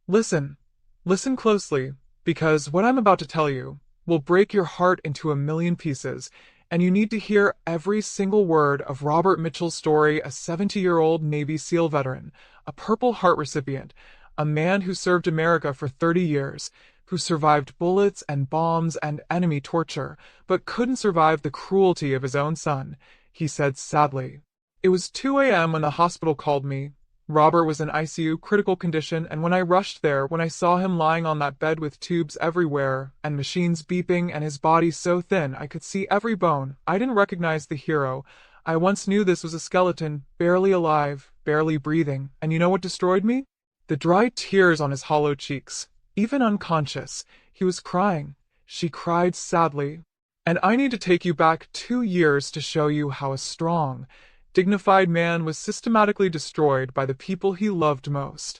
Listen, listen closely, because what I'm about to tell you will break your heart into a million pieces, and you need to hear every single word of Robert Mitchell's story, a 70-year-old Navy SEAL veteran, a Purple Heart recipient, a man who served America for 30 years, who survived bullets and bombs and enemy torture, but couldn't survive the cruelty of his own son, he said sadly. It was 2 a.m. when the hospital called me. Robert was in ICU critical condition, and when I rushed there, when I saw him lying on that bed with tubes everywhere and machines beeping and his body so thin I could see every bone, I didn't recognize the hero. I once knew this was a skeleton, barely alive, barely breathing, and you know what destroyed me? The dry tears on his hollow cheeks. Even unconscious, he was crying. She cried sadly. And I need to take you back 2 years to show you how a strong, dignified man was systematically destroyed by the people he loved most.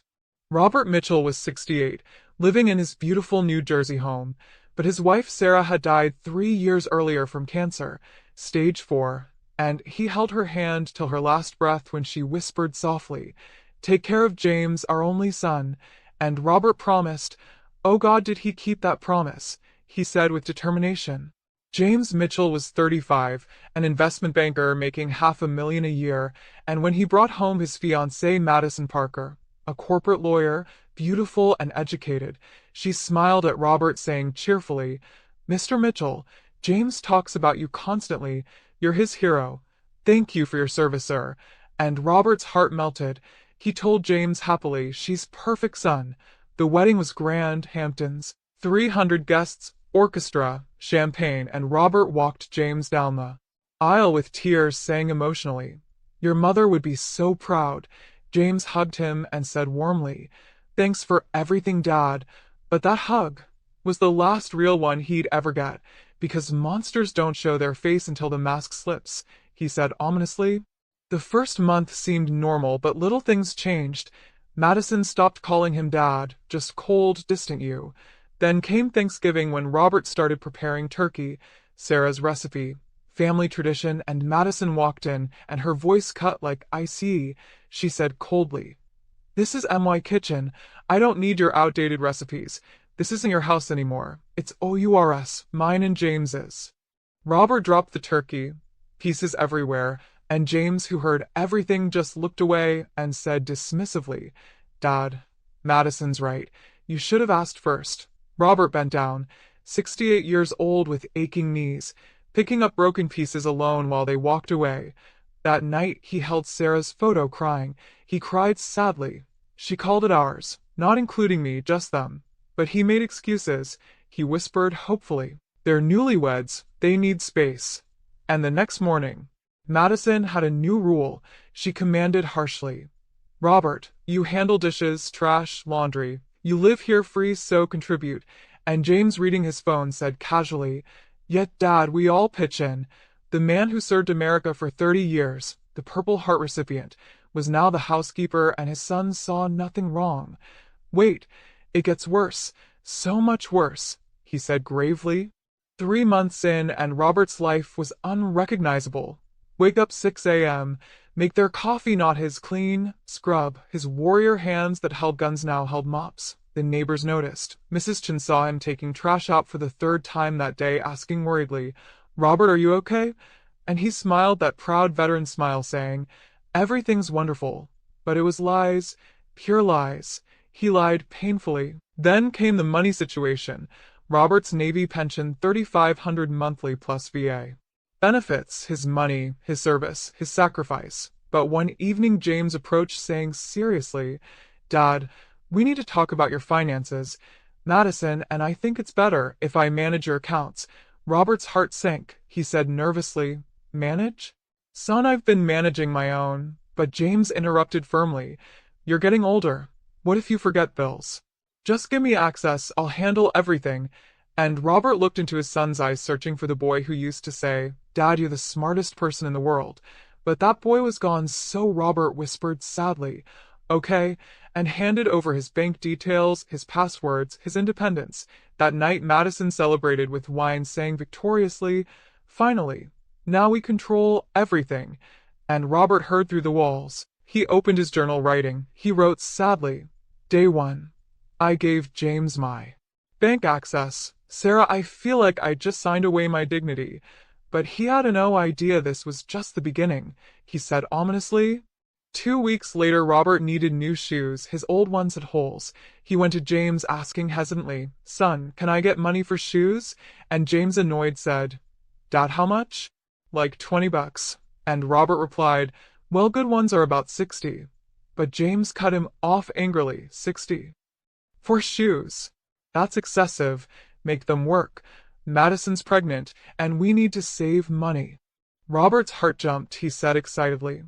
Robert Mitchell was 68, living in his beautiful New Jersey home, but his wife Sarah had died 3 years earlier from cancer, stage 4, and he held her hand till her last breath when she whispered softly, "Take care of James, our only son," and Robert promised. Oh God, did he keep that promise, he said with determination. James Mitchell was 35, an investment banker making $500,000 a year, and when he brought home his fiancée Madison Parker, a corporate lawyer, beautiful and educated, she smiled at Robert saying cheerfully, "Mr. Mitchell, James talks about you constantly. You're his hero. Thank you for your service, sir." And Robert's heart melted. He told James happily, "She's perfect, son." The wedding was grand, Hamptons, 300 guests, orchestra, champagne, and Robert walked James down the aisle with tears, saying emotionally, "Your mother would be so proud." James hugged him and said warmly, "Thanks for everything, Dad." But that hug was the last real one he'd ever get, because monsters don't show their face until the mask slips, he said ominously. The first month seemed normal, but little things changed. Madison stopped calling him Dad, just cold, distant you. Then came Thanksgiving when Robert started preparing turkey, Sarah's recipe, family tradition, and Madison walked in, and her voice cut like ice. She said coldly, "This is MY Kitchen. I don't need your outdated recipes. This isn't your house anymore. It's OURS, mine and James's." Robert dropped the turkey, pieces everywhere, and James, who heard everything, just looked away and said dismissively, "Dad, Madison's right. You should have asked first." Robert bent down, 68 years old with aching knees, picking up broken pieces alone while they walked away. That night he held Sarah's photo crying. He cried sadly. She called it ours, not including me, just them. But he made excuses. He whispered hopefully, "They're newlyweds, they need space." And the next morning, Madison had a new rule. She commanded harshly, "Robert, you handle dishes, trash, laundry. You live here free, so contribute." And James, reading his phone, said casually, "Yet, Dad, we all pitch in." The man who served America for 30 years, the Purple Heart recipient, was now the housekeeper, and his son saw nothing wrong. "Wait, it gets worse, so much worse," he said gravely. 3 months in, and Robert's life was unrecognizable. Wake up 6 a.m., make their coffee, not his, clean, scrub. His warrior hands that held guns now held mops. The neighbors noticed. Mrs. Chin saw him taking trash out for the 3rd time that day, asking worriedly, "Robert, are you okay?" And he smiled that proud veteran smile, saying, "Everything's wonderful." But it was lies, pure lies. He lied painfully. Then came the money situation. Robert's Navy pension, $3,500 monthly plus VA. Benefits, his money, his service, his sacrifice. But one evening James approached saying seriously, "Dad, we need to talk about your finances. Madison and I think it's better if I manage your accounts." Robert's heart sank. He said nervously, "Manage? Son, I've been managing my own." But James interrupted firmly, "You're getting older. What if you forget bills? Just give me access, I'll handle everything." And Robert looked into his son's eyes, searching for the boy who used to say, "Dad, you're the smartest person in the world." But that boy was gone, so Robert whispered sadly, "Okay," and handed over his bank details, his passwords, his independence. That night Madison celebrated with wine, saying victoriously, "Finally, now we control everything." And Robert heard through the walls. He opened his journal, writing. He wrote sadly, "Day 1. I gave James my bank access. Sarah, I feel like I just signed away my dignity. But he had no idea this was just the beginning, he said ominously. 2 weeks later, Robert needed new shoes. His old ones had holes. He went to James asking hesitantly, "Son, can I get money for shoes?" And James, annoyed, said, "Dad, how much?" "Like $20. And Robert replied, "Well, good ones are about 60. But James cut him off angrily. 60 for shoes? That's excessive. Make them work. Madison's pregnant, and we need to save money." Robert's heart jumped. He said excitedly,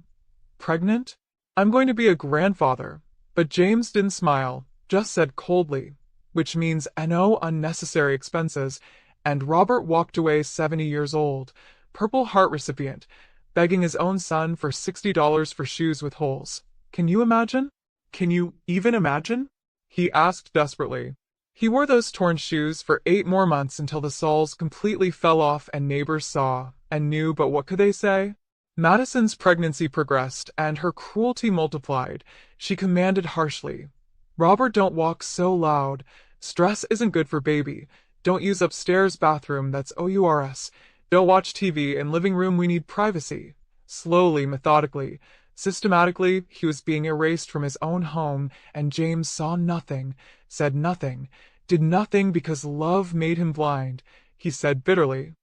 "Pregnant? I'm going to be a grandfather." But James didn't smile, just said coldly, "Which means no unnecessary expenses." And Robert walked away, 70 years old, Purple Heart recipient, begging his own son for $60 for shoes with holes. Can you imagine? Can you even imagine? He asked desperately. He wore those torn shoes for 8 more months until the soles completely fell off and neighbors saw and knew, but what could they say? Madison's pregnancy progressed and her cruelty multiplied. She commanded harshly, "Robert, don't walk so loud. Stress isn't good for baby. Don't use upstairs bathroom, that's OURS. Don't watch TV in living room, we need privacy." Slowly, methodically, systematically, he was being erased from his own home, and James saw nothing, said nothing, did nothing because love made him blind, he said bitterly.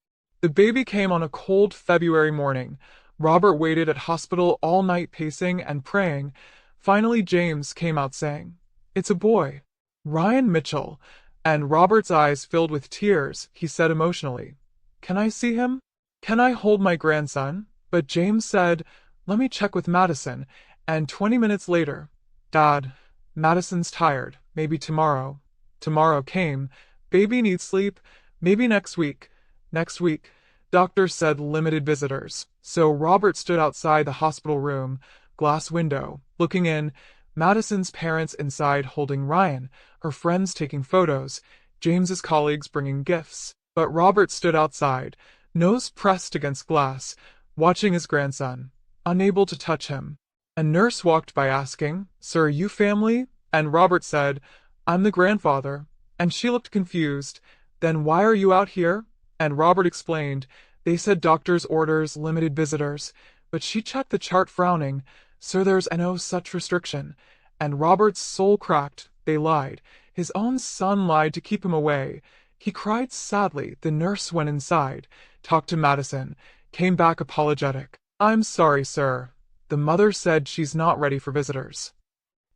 The baby came on a cold February morning. Robert waited at hospital all night, pacing and praying. Finally, James came out saying, "It's a boy, Ryan Mitchell." And Robert's eyes filled with tears. He said emotionally, "Can I see him? Can I hold my grandson?" But James said, "Let me check with Madison." And 20 minutes later, "Dad, Madison's tired. Maybe tomorrow." Tomorrow came. "Baby needs sleep. Maybe next week." Next week. Doctor said limited visitors. So Robert stood outside the hospital room, glass window, looking in. Madison's parents inside holding Ryan, her friends taking photos, James's colleagues bringing gifts. But Robert stood outside, nose pressed against glass, watching his grandson, unable to touch him. A nurse walked by asking, "Sir, you family?" And Robert said, "I'm the grandfather." And she looked confused. "Then why are you out here?" And Robert explained, "They said doctor's orders, limited visitors." But she checked the chart, frowning, "Sir, there's no such restriction." And Robert's soul cracked. They lied. His own son lied to keep him away. He cried sadly. The nurse went inside, talked to Madison, came back apologetic. "I'm sorry, sir." The mother said she's not ready for visitors.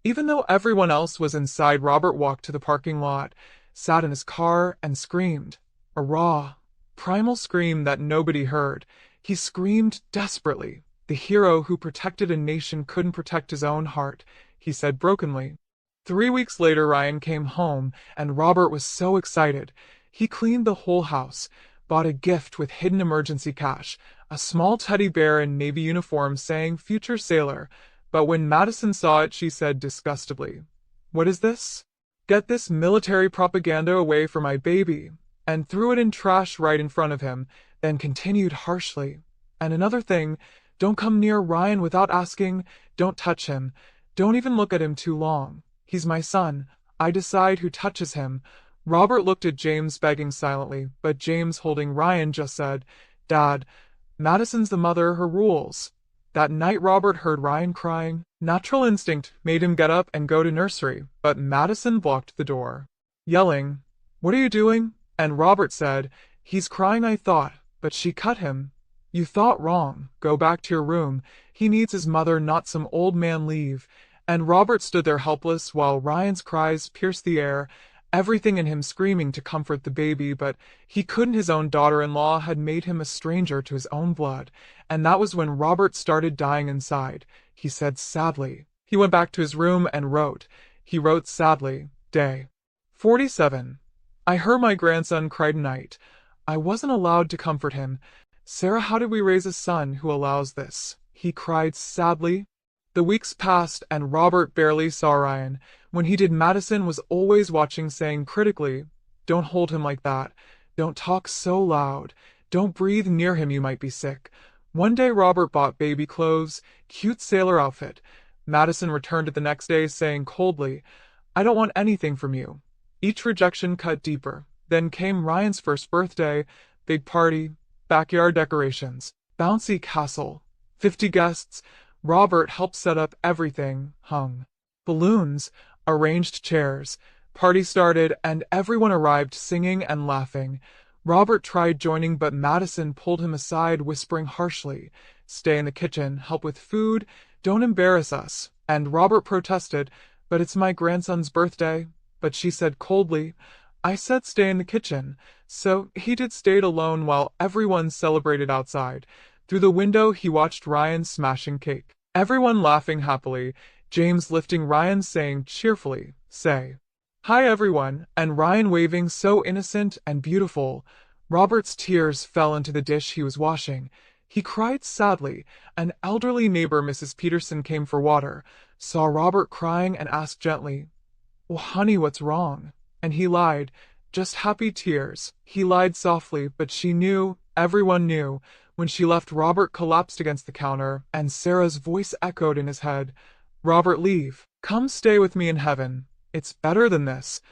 Even though everyone else was inside, Robert walked to the parking lot, sat in his car, and screamed. A raw, primal scream that nobody heard. He screamed desperately. The hero who protected a nation couldn't protect his own heart, he said brokenly. 3 weeks later, Ryan came home, and Robert was so excited. He cleaned the whole house, bought a gift with hidden emergency cash, a small teddy bear in Navy uniform saying "Future Sailor." But when Madison saw it, she said disgustedly, "What is this? Get this military propaganda away from my baby," and threw it in trash right in front of him, then continued harshly, "And another thing, don't come near Ryan without asking, don't touch him, don't even look at him too long. He's my son. I decide who touches him." Robert looked at James, begging silently, but James, holding Ryan, just said, "Dad, Madison's the mother, her rules." That night Robert heard Ryan crying. Natural instinct made him get up and go to nursery, but Madison blocked the door, yelling, "What are you doing?" And Robert said, "He's crying, I thought, but she cut him." "You thought wrong. Go back to your room. He needs his mother, not some old man. Leave." And Robert stood there helpless while Ryan's cries pierced the air, everything in him screaming to comfort the baby, but he couldn't. His own daughter-in-law had made him a stranger to his own blood, and that was when Robert started dying inside, he said sadly. He went back to his room and wrote. He wrote sadly, Day 47. I heard my grandson cry tonight. I wasn't allowed to comfort him. Sarah, how did we raise a son who allows this? He cried sadly. The weeks passed and Robert barely saw Ryan. When he did, Madison was always watching, saying critically, "Don't hold him like that. Don't talk so loud. Don't breathe near him, you might be sick." One day Robert bought baby clothes, cute sailor outfit. Madison returned it the next day, saying coldly, I don't want anything from you. Each rejection cut deeper. Then came Ryan's first birthday, big party, backyard decorations, bouncy castle, 50 guests. Robert helped set up everything, hung balloons, arranged chairs. Party started, and everyone arrived singing and laughing. Robert tried joining, but Madison pulled him aside, whispering harshly, "Stay in the kitchen, help with food, don't embarrass us." And Robert protested, "But it's my grandson's birthday." But she said coldly, "I said stay in the kitchen." So he did stayed alone while everyone celebrated outside. Through the window he watched Ryan smashing cake. Everyone laughing happily, James lifting Ryan saying cheerfully, "Say hi everyone," and Ryan waving so innocent and beautiful. Robert's tears fell into the dish he was washing. He cried sadly. An elderly neighbor, Mrs. Peterson, came for water, saw Robert crying and asked gently, "Well, honey, what's wrong?" And he lied, just happy tears. He lied softly, but she knew, everyone knew. When she left, Robert collapsed against the counter, and Sarah's voice echoed in his head, "Robert, leave. Come stay with me in heaven. It's better than this."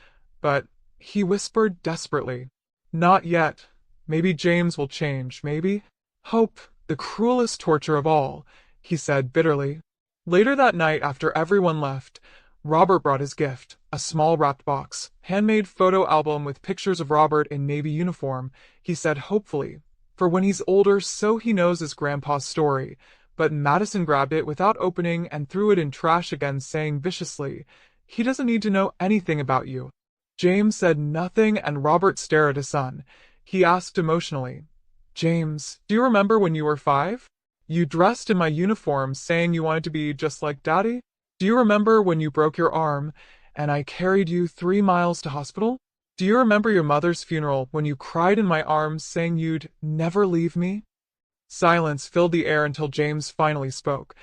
But he whispered desperately, "Not yet. Maybe James will change, maybe." Hope, the cruelest torture of all, he said bitterly. Later that night, after everyone left, Robert brought his gift, a small wrapped box, handmade photo album with pictures of Robert in Navy uniform. He said hopefully, "For when he's older, so he knows his grandpa's story." But Madison grabbed it without opening and threw it in trash again, saying viciously, "He doesn't need to know anything about you." James said nothing, and Robert stared at his son. He asked emotionally, "James, do you remember when you were 5? You dressed in my uniform saying you wanted to be just like Daddy? Do you remember when you broke your arm and I carried you 3 miles to hospital? Do you remember your mother's funeral when you cried in my arms saying you'd never leave me?" Silence filled the air until James finally spoke.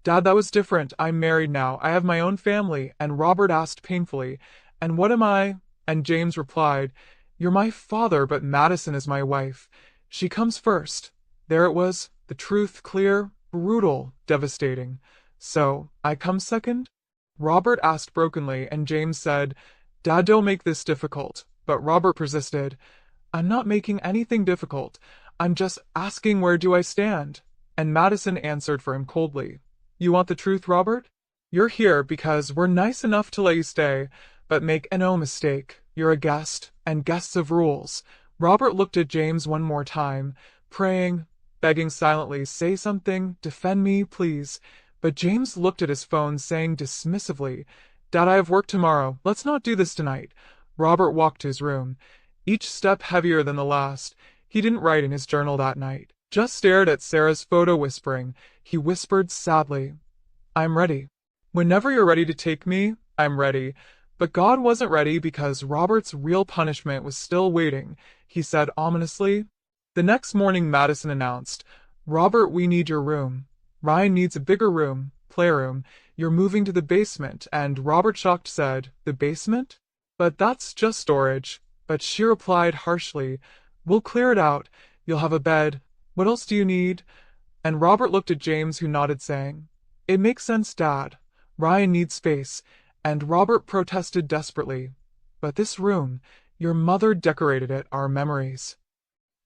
"Dad, that was different. I'm married now. I have my own family." And Robert asked painfully, "And what am I?" And James replied, "You're my father, but Madison is my wife. She comes first." There it was, the truth, clear, brutal, devastating. "So, I come second?" Robert asked brokenly, and James said, "Dad, don't make this difficult." But Robert persisted, "I'm not making anything difficult. I'm just asking, where do I stand?" And Madison answered for him coldly, "You want the truth, Robert? You're here because we're nice enough to let you stay, but make no mistake, you're a guest, and guests have rules." Robert looked at James one more time, praying, begging silently, "Say something, defend me, please." But James looked at his phone, saying dismissively, "Dad, I have work tomorrow. Let's not do this tonight." Robert walked to his room, each step heavier than the last. He didn't write in his journal that night, just stared at Sarah's photo, whispering. He whispered sadly, "I'm ready. Whenever you're ready to take me, I'm ready." But God wasn't ready, because Robert's real punishment was still waiting. He said ominously. The next morning Madison announced, "Robert, we need your room. Ryan needs a bigger room, playroom. You're moving to the basement." And Robert, shocked, said, "The basement? But that's just storage." But she replied harshly, "We'll clear it out. You'll have a bed. What else do you need?" And Robert looked at James, who nodded, saying, "It makes sense, Dad. Ryan needs space." And Robert protested desperately, "But this room, your mother decorated it, our memories."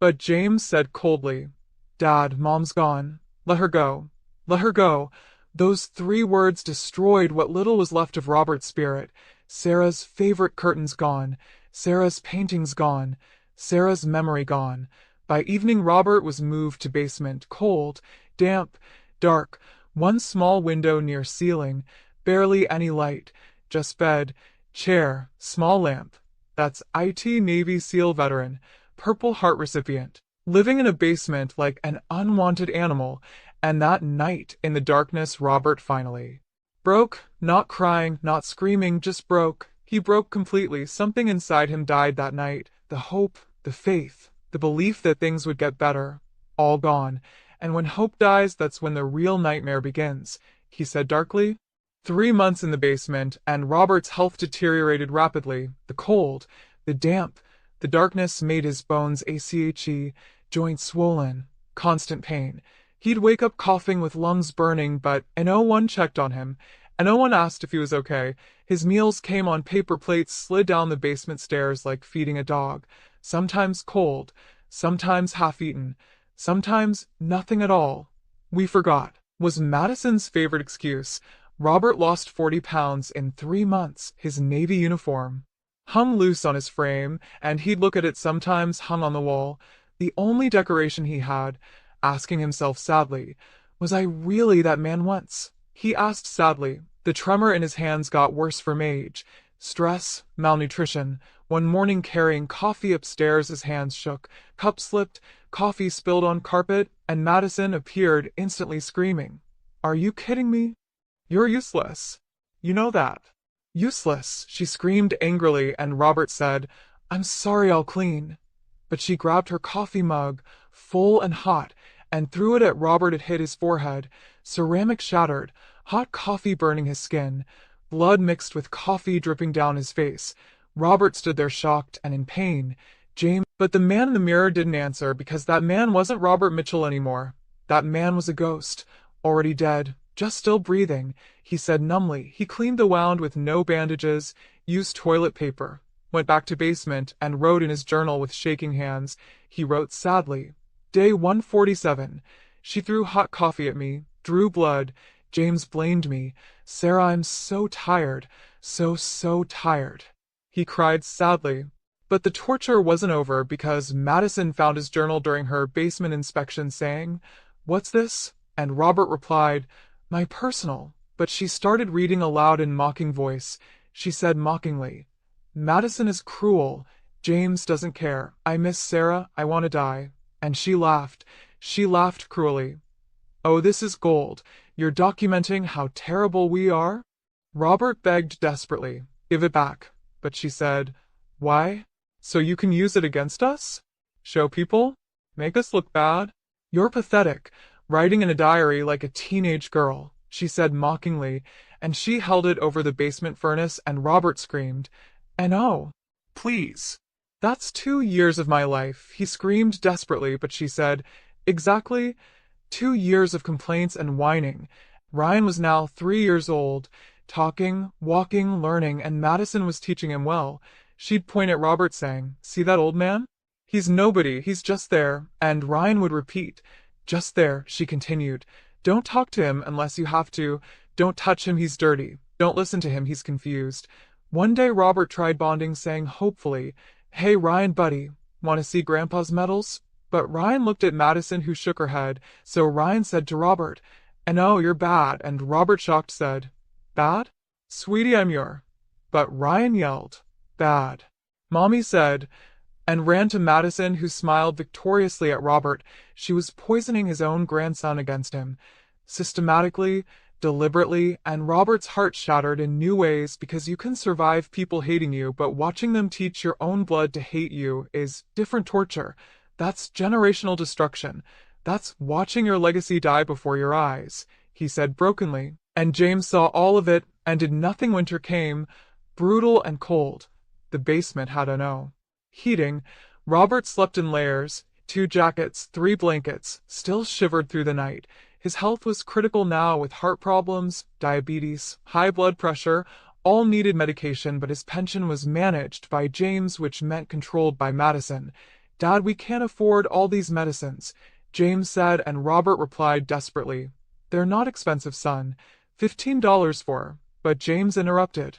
But James said coldly, "Dad, Mom's gone. Let her go. Let her go." Those 3 words destroyed what little was left of Robert's spirit. Sarah's favorite curtains gone. Sarah's paintings gone. Sarah's memory gone. By evening, Robert was moved to basement, cold, damp, dark, one small window near ceiling, barely any light, just bed, chair, small lamp. That's IT Navy SEAL veteran, Purple Heart recipient, living in a basement like an unwanted animal. And that night, in the darkness, Robert finally broke, not crying, not screaming, just broke. He broke completely. Something inside him died that night. The hope, the faith, the belief that things would get better, all gone. And when hope dies, that's when the real nightmare begins, he said darkly. 3 months in the basement, and Robert's health deteriorated rapidly. The cold, the damp, the darkness made his bones achy, joints swollen, constant pain. He'd wake up coughing with lungs burning, but no one checked on him. and no one asked if he was okay. His meals came on paper plates slid down the basement stairs like feeding a dog, sometimes cold, sometimes half-eaten, sometimes nothing at all. We forgot, was Madison's favorite excuse. Robert lost 40 pounds in 3 months. His navy uniform hung loose on his frame, and he'd look at it sometimes hung on the wall, the only decoration he had, asking himself sadly, was I really that man once? He asked sadly. The tremor in his hands got worse from age, stress, malnutrition. One morning carrying coffee upstairs his hands shook, cup slipped, coffee spilled on carpet, and Madison appeared instantly screaming. Are you kidding me? You're useless. You know that. Useless, she screamed angrily, and Robert said, I'm sorry, I'll clean. But she grabbed her coffee mug, full and hot, and threw it at Robert. It hit his forehead, ceramic shattered, hot coffee burning his skin, blood mixed with coffee dripping down his face. Robert stood there shocked and in pain. But the man in the mirror didn't answer, because that man wasn't Robert Mitchell anymore. That man was a ghost, already dead, just still breathing. He said numbly. He cleaned the wound with no bandages, used toilet paper, went back to basement, and wrote in his journal with shaking hands. He wrote sadly, Day 147. She threw hot coffee at me, drew blood. James blamed me. Sarah, I'm so tired, so tired. He cried sadly. But the torture wasn't over, because Madison found his journal during her basement inspection saying, What's this? And Robert replied, My personal. But she started reading aloud in mocking voice. She said mockingly, Madison is cruel. James doesn't care. I miss Sarah. I want to die. And she laughed. She laughed cruelly. Oh, this is gold. You're documenting how terrible we are? Robert begged desperately. Give it back. But she said, Why? So you can use it against us? Show people? Make us look bad? You're pathetic, writing in a diary like a teenage girl, she said mockingly, and she held it over the basement furnace, and Robert screamed, And oh, please. That's 2 years of my life, he screamed desperately, but she said, Exactly, 2 years of complaints and whining. Ryan was now 3 years old, talking, walking, learning, and Madison was teaching him well. She'd point at Robert saying, See that old man? He's nobody, he's just there, and Ryan would repeat, Just there, she continued. Don't talk to him unless you have to. Don't touch him, he's dirty. Don't listen to him, he's confused. One day Robert tried bonding, saying hopefully, Hey Ryan, buddy, want to see Grandpa's medals? But Ryan looked at Madison, who shook her head, so Ryan said to Robert, And oh, you're bad, and Robert shocked said, Bad? Sweetie, I'm your. But Ryan yelled, Bad. Mommy said, and ran to Madison, who smiled victoriously at Robert. She was poisoning his own grandson against him, systematically, deliberately, and Robert's heart shattered in new ways, because you can survive people hating you, but watching them teach your own blood to hate you is different torture. That's generational destruction. That's watching your legacy die before your eyes, he said brokenly. And James saw all of it and did nothing. Winter came, brutal and cold. The basement had no heating. Robert slept in layers, 2 jackets, 3 blankets, still shivered through the night. His health was critical now, with heart problems, diabetes, high blood pressure, all needed medication, but his pension was managed by James, which meant controlled by Madison. Dad, we can't afford all these medicines, James said, and Robert replied desperately, They're not expensive, son. $15 for. But James interrupted.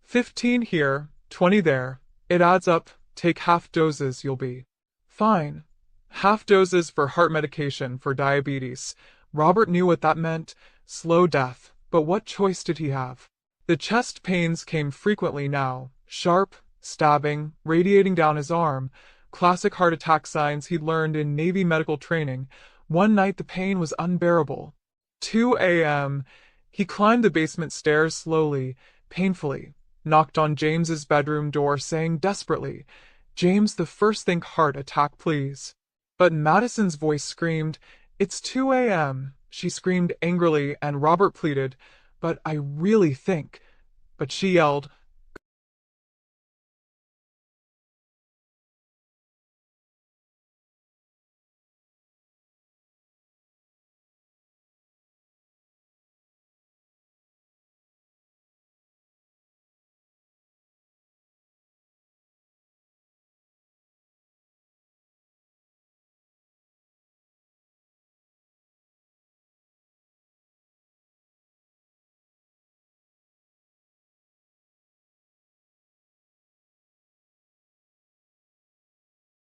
15 here, 20 there. It adds up. Take half doses, you'll be fine. Half doses for heart medication for diabetes. Robert knew what that meant. Slow death. But what choice did he have? The chest pains came frequently now. Sharp, stabbing, radiating down his arm. Classic heart attack signs he'd learned in Navy medical training. One night the pain was unbearable. 2 a.m. He climbed the basement stairs slowly, painfully, knocked on James's bedroom door, saying desperately, James, the first thing heart attack, please. But Madison's voice screamed, It's 2 a.m. She screamed angrily, and Robert pleaded, But I really think. But she yelled,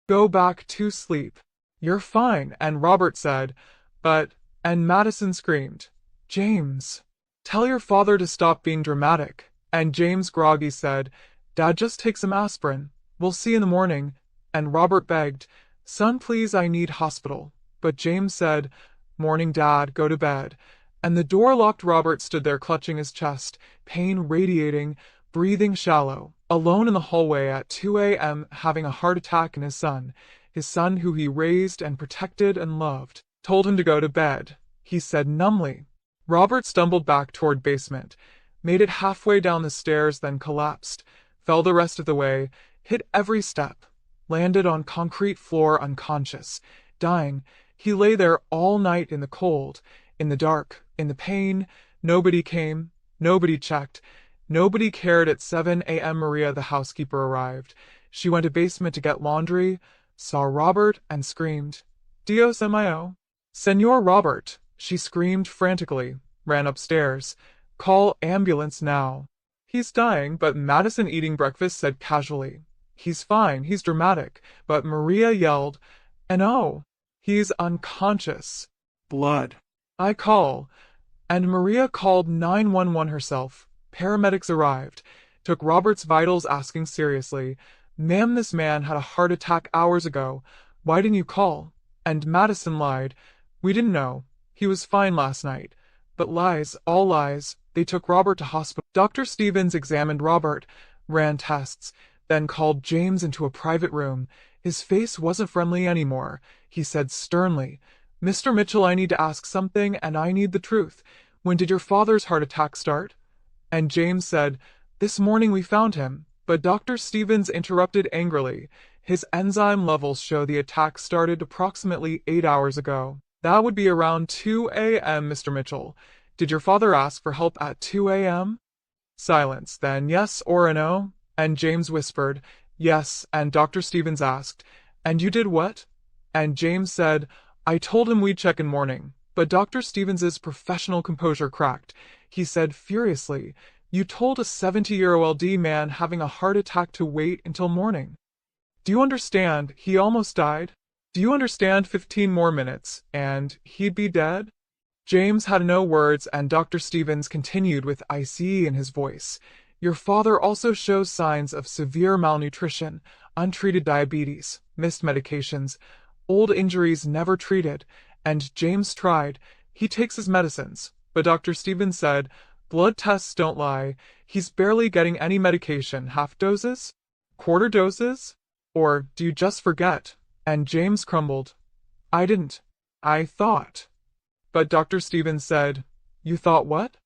Go back to sleep. You're fine, and Robert said, but, and Madison screamed, James, tell your father to stop being dramatic. And James groggy said, Dad, just take some aspirin. We'll see in the morning. And Robert begged, Son, please, I need hospital. But James said, Morning, Dad, go to bed. And the door locked. Robert stood there clutching his chest, pain radiating, breathing shallow, alone in the hallway at 2 a.m. having a heart attack, and his son who he raised and protected and loved, told him to go to bed. He said numbly. Robert stumbled back toward basement, made it halfway down the stairs, then collapsed, fell the rest of the way, hit every step, landed on concrete floor unconscious, dying. He lay there all night in the cold, in the dark, in the pain. Nobody came, nobody checked, nobody cared. At 7 a.m. Maria, the housekeeper, arrived. She went to basement to get laundry, saw Robert, and screamed, Dios mío. Senor Robert, she screamed frantically, ran upstairs. Call ambulance now. He's dying, but Madison, eating breakfast, said casually. He's fine, he's dramatic, but Maria yelled, and oh, he's unconscious. Blood. I call. And Maria called 911 herself. Paramedics arrived, took Robert's vitals, asking seriously, Ma'am, this man had a heart attack hours ago. Why didn't you call? And Madison lied. We didn't know. He was fine last night. But lies, all lies. They took Robert to hospital. Dr. Stevens examined Robert, ran tests, then called James into a private room. His face wasn't friendly anymore. He said sternly, Mr. Mitchell, I need to ask something, and I need the truth. When did your father's heart attack start? And James said, This morning we found him. But Dr. Stevens interrupted angrily. His enzyme levels show the attack started approximately 8 hours ago. That would be around 2 a.m., Mr. Mitchell. Did your father ask for help at 2 a.m.? Silence. Then yes or a no? And James whispered, Yes. And Dr. Stevens asked, And you did what? And James said, I told him we'd check in morning. But Dr. Stevens's professional composure cracked. He said furiously, You told a 70-year-old man having a heart attack to wait until morning. Do you understand? He almost died. Do you understand? 15 more minutes, and he'd be dead? James had no words, and Dr. Stevens continued with ice in his voice. Your father also shows signs of severe malnutrition, untreated diabetes, missed medications, old injuries never treated, and James tried. He takes his medicines, but Dr. Stevens said, Blood tests don't lie. He's barely getting any medication. Half doses? Quarter doses? Or do you just forget? And James crumbled. I didn't. I thought. But Dr. Stevens said, You thought what?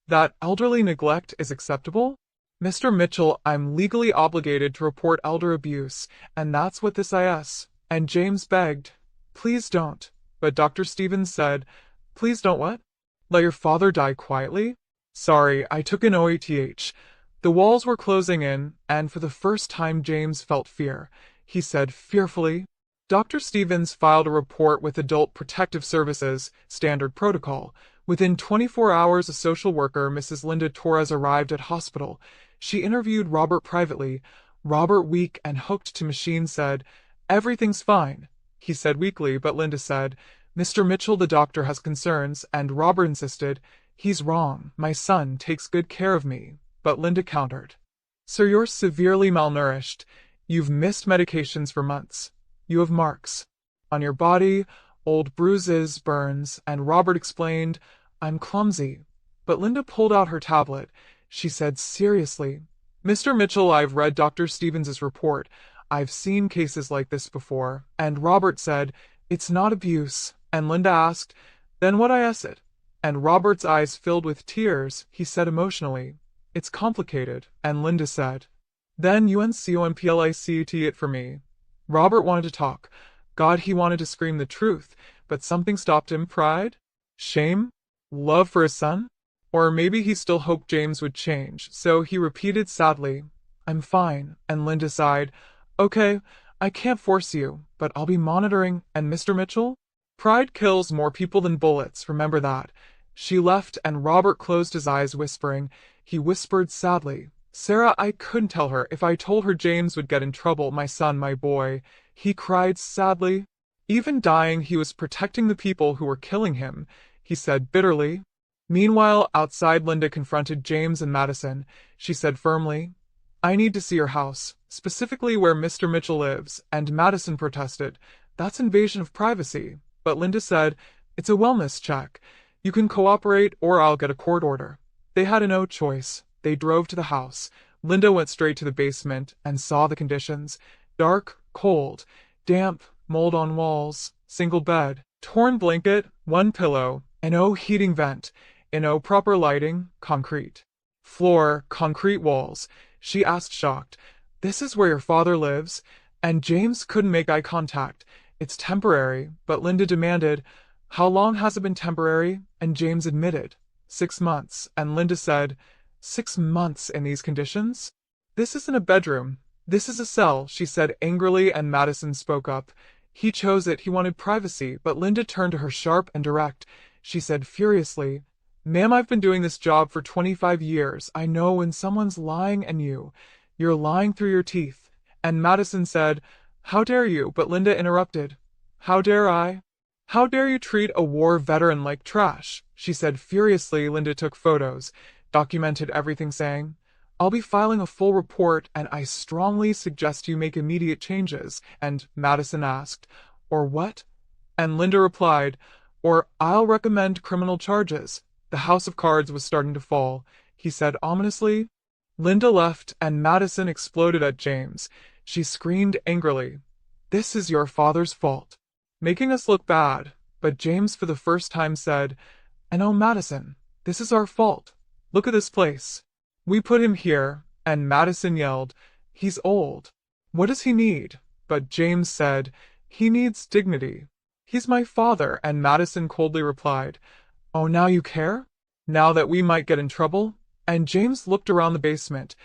That elderly neglect is acceptable? Mr. Mitchell, I'm legally obligated to report elder abuse, and that's what this is. And James begged, Please don't. But Dr. Stevens said, Please don't what? Let your father die quietly? Sorry, I took an OATH. The walls were closing in, and for the first time James felt fear. He said fearfully, Dr. Stevens filed a report with Adult Protective Services, standard protocol. Within 24 hours, a social worker, Mrs. Linda Torres, arrived at hospital. She interviewed Robert privately. Robert, weak and hooked to machine, said, Everything's fine. He said weakly, but Linda said, Mr. Mitchell, the doctor has concerns, and Robert insisted, He's wrong. My son takes good care of me. But Linda countered, Sir, you're severely malnourished. You've missed medications for months. You have marks on your body, old bruises, burns, and Robert explained, I'm clumsy. But Linda pulled out her tablet. She said seriously, Mr. Mitchell, I've read Dr. Stevens's report. I've seen cases like this before. And Robert said, It's not abuse. And Linda asked, Then what is it? And Robert's eyes filled with tears. He said emotionally, It's complicated. And Linda said, Then UNCOMPLICT it for me. Robert wanted to talk. God, he wanted to scream the truth, but something stopped him. Pride? Shame? Love for his son? Or maybe he still hoped James would change, so he repeated sadly, I'm fine. And Linda sighed, Okay, I can't force you, but I'll be monitoring. And Mr. Mitchell? Pride kills more people than bullets, remember that. She left, and Robert closed his eyes, whispering. He whispered sadly, Sarah, I couldn't tell her. If I told her James would get in trouble, my son, my boy. He cried sadly. Even dying, he was protecting the people who were killing him, he said bitterly. Meanwhile, outside, Linda confronted James and Madison. She said firmly, I need to see your house, specifically where Mr. Mitchell lives, and Madison protested. That's invasion of privacy. But Linda said, it's a wellness check. You can cooperate or I'll get a court order. They had no choice. They drove to the house. Linda went straight to the basement and saw the conditions. Dark, cold, damp, mold on walls, single bed, torn blanket, one pillow, and no heating vent, and no proper lighting, concrete. Floor, concrete walls. She asked, shocked, this is where your father lives? And James couldn't make eye contact. It's temporary, but Linda demanded, how long has it been temporary? And James admitted, 6 months, and Linda said, 6 months in these conditions? This isn't a bedroom. This is a cell, she said angrily, and Madison spoke up. He chose it, he wanted privacy, but Linda turned to her sharp and direct. She said furiously, Ma'am, I've been doing this job for 25 years. I know when someone's lying and you're lying through your teeth. And Madison said, how dare you? But Linda interrupted. How dare I? How dare you treat a war veteran like trash? She said furiously. Linda took photos, documented everything, saying, I'll be filing a full report and I strongly suggest you make immediate changes. And Madison asked, or what? And Linda replied, or I'll recommend criminal charges. The house of cards was starting to fall, he said ominously. Linda left and Madison exploded at James. She screamed angrily, this is your father's fault, making us look bad. But James for the first time said, and oh, Madison, this is our fault. Look at this place. We put him here. And Madison yelled, he's old. What does he need? But James said, he needs dignity. He's my father. And Madison coldly replied, oh, now you care? Now that we might get in trouble? And James looked around the basement,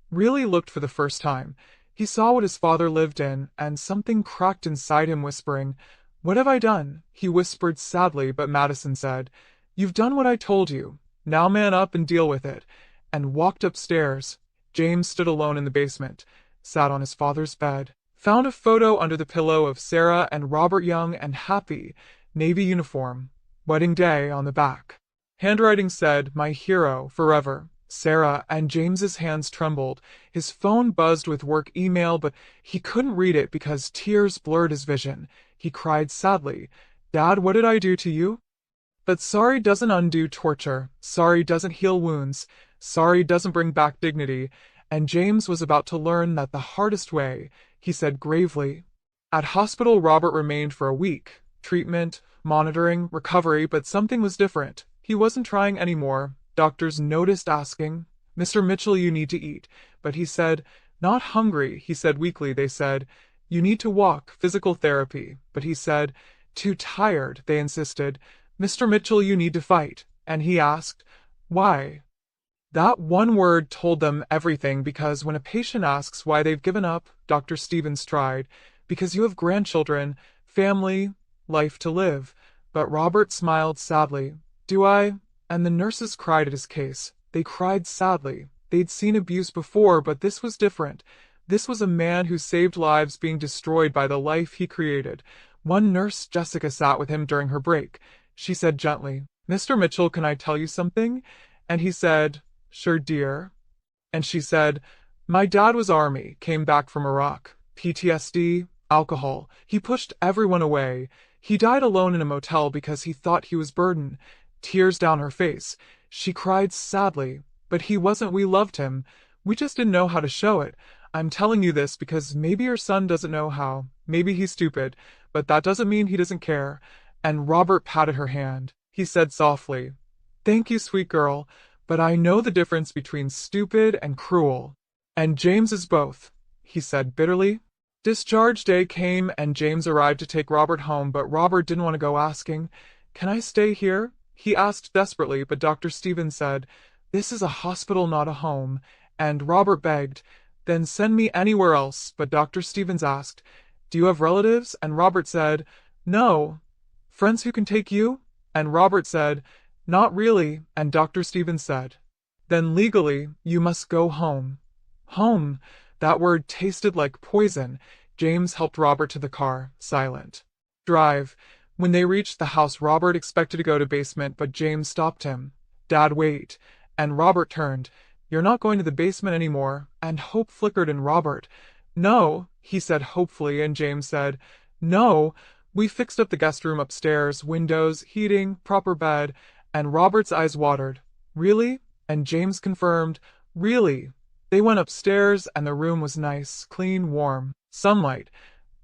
really looked for the first time. He saw what his father lived in, and something cracked inside him, whispering, what have I done? He whispered sadly, but Madison said, you've done what I told you. Now man up and deal with it. And walked upstairs. James stood alone in the basement, sat on his father's bed, found a photo under the pillow of Sarah and Robert young and happy, navy uniform, wedding day on the back. Handwriting said, my hero, forever, Sarah, and James's hands trembled. His phone buzzed with work email, but he couldn't read it because tears blurred his vision. He cried sadly, Dad, what did I do to you? But sorry doesn't undo torture. Sorry doesn't heal wounds. Sorry doesn't bring back dignity. And James was about to learn that the hardest way, he said gravely. At hospital, Robert remained for a week. Treatment, monitoring, recovery, but something was different. He wasn't trying anymore. Doctors noticed, asking, Mr. Mitchell, you need to eat. But he said, not hungry, he said weakly. They said, you need to walk, physical therapy. But he said, too tired, they insisted. Mr. Mitchell, you need to fight. And he asked, why? That one word told them everything, because when a patient asks why they've given up, Dr. Stevens tried, because you have grandchildren, family, life to live. But Robert smiled sadly. Do I? And the nurses cried at his case. They cried sadly. They'd seen abuse before, but this was different. This was a man who saved lives being destroyed by the life he created. One nurse, Jessica, sat with him during her break. She said gently, Mr. Mitchell, can I tell you something? And he said, sure, dear. And she said, my dad was Army, came back from Iraq. PTSD, alcohol. He pushed everyone away. He died alone in a motel because he thought he was burdened. Tears down her face. She cried sadly. But he wasn't. We loved him. We just didn't know how to show it. I'm telling you this because maybe your son doesn't know how. Maybe he's stupid. But that doesn't mean he doesn't care. And Robert patted her hand. He said softly, thank you, sweet girl. But I know the difference between stupid and cruel. And James is both, he said bitterly. Discharge day came and James arrived to take Robert home, but Robert didn't want to go, asking, can I stay here? He asked desperately, but Dr. Stevens said, this is a hospital, not a home. And Robert begged, then send me anywhere else. But Dr. Stevens asked, do you have relatives? And Robert said, no. Friends who can take you? And Robert said, not really. And Dr. Stevens said, then legally, you must go home. Home. That word tasted like poison. James helped Robert to the car, silent. Drive. When they reached the house, Robert expected to go to basement, but James stopped him. Dad, wait. And Robert turned. You're not going to the basement anymore. And hope flickered in Robert. No, he said hopefully, and James said, no. We fixed up the guest room upstairs, windows, heating, proper bed, and Robert's eyes watered. Really? And James confirmed, really. They went upstairs, and the room was nice, clean, warm, sunlight.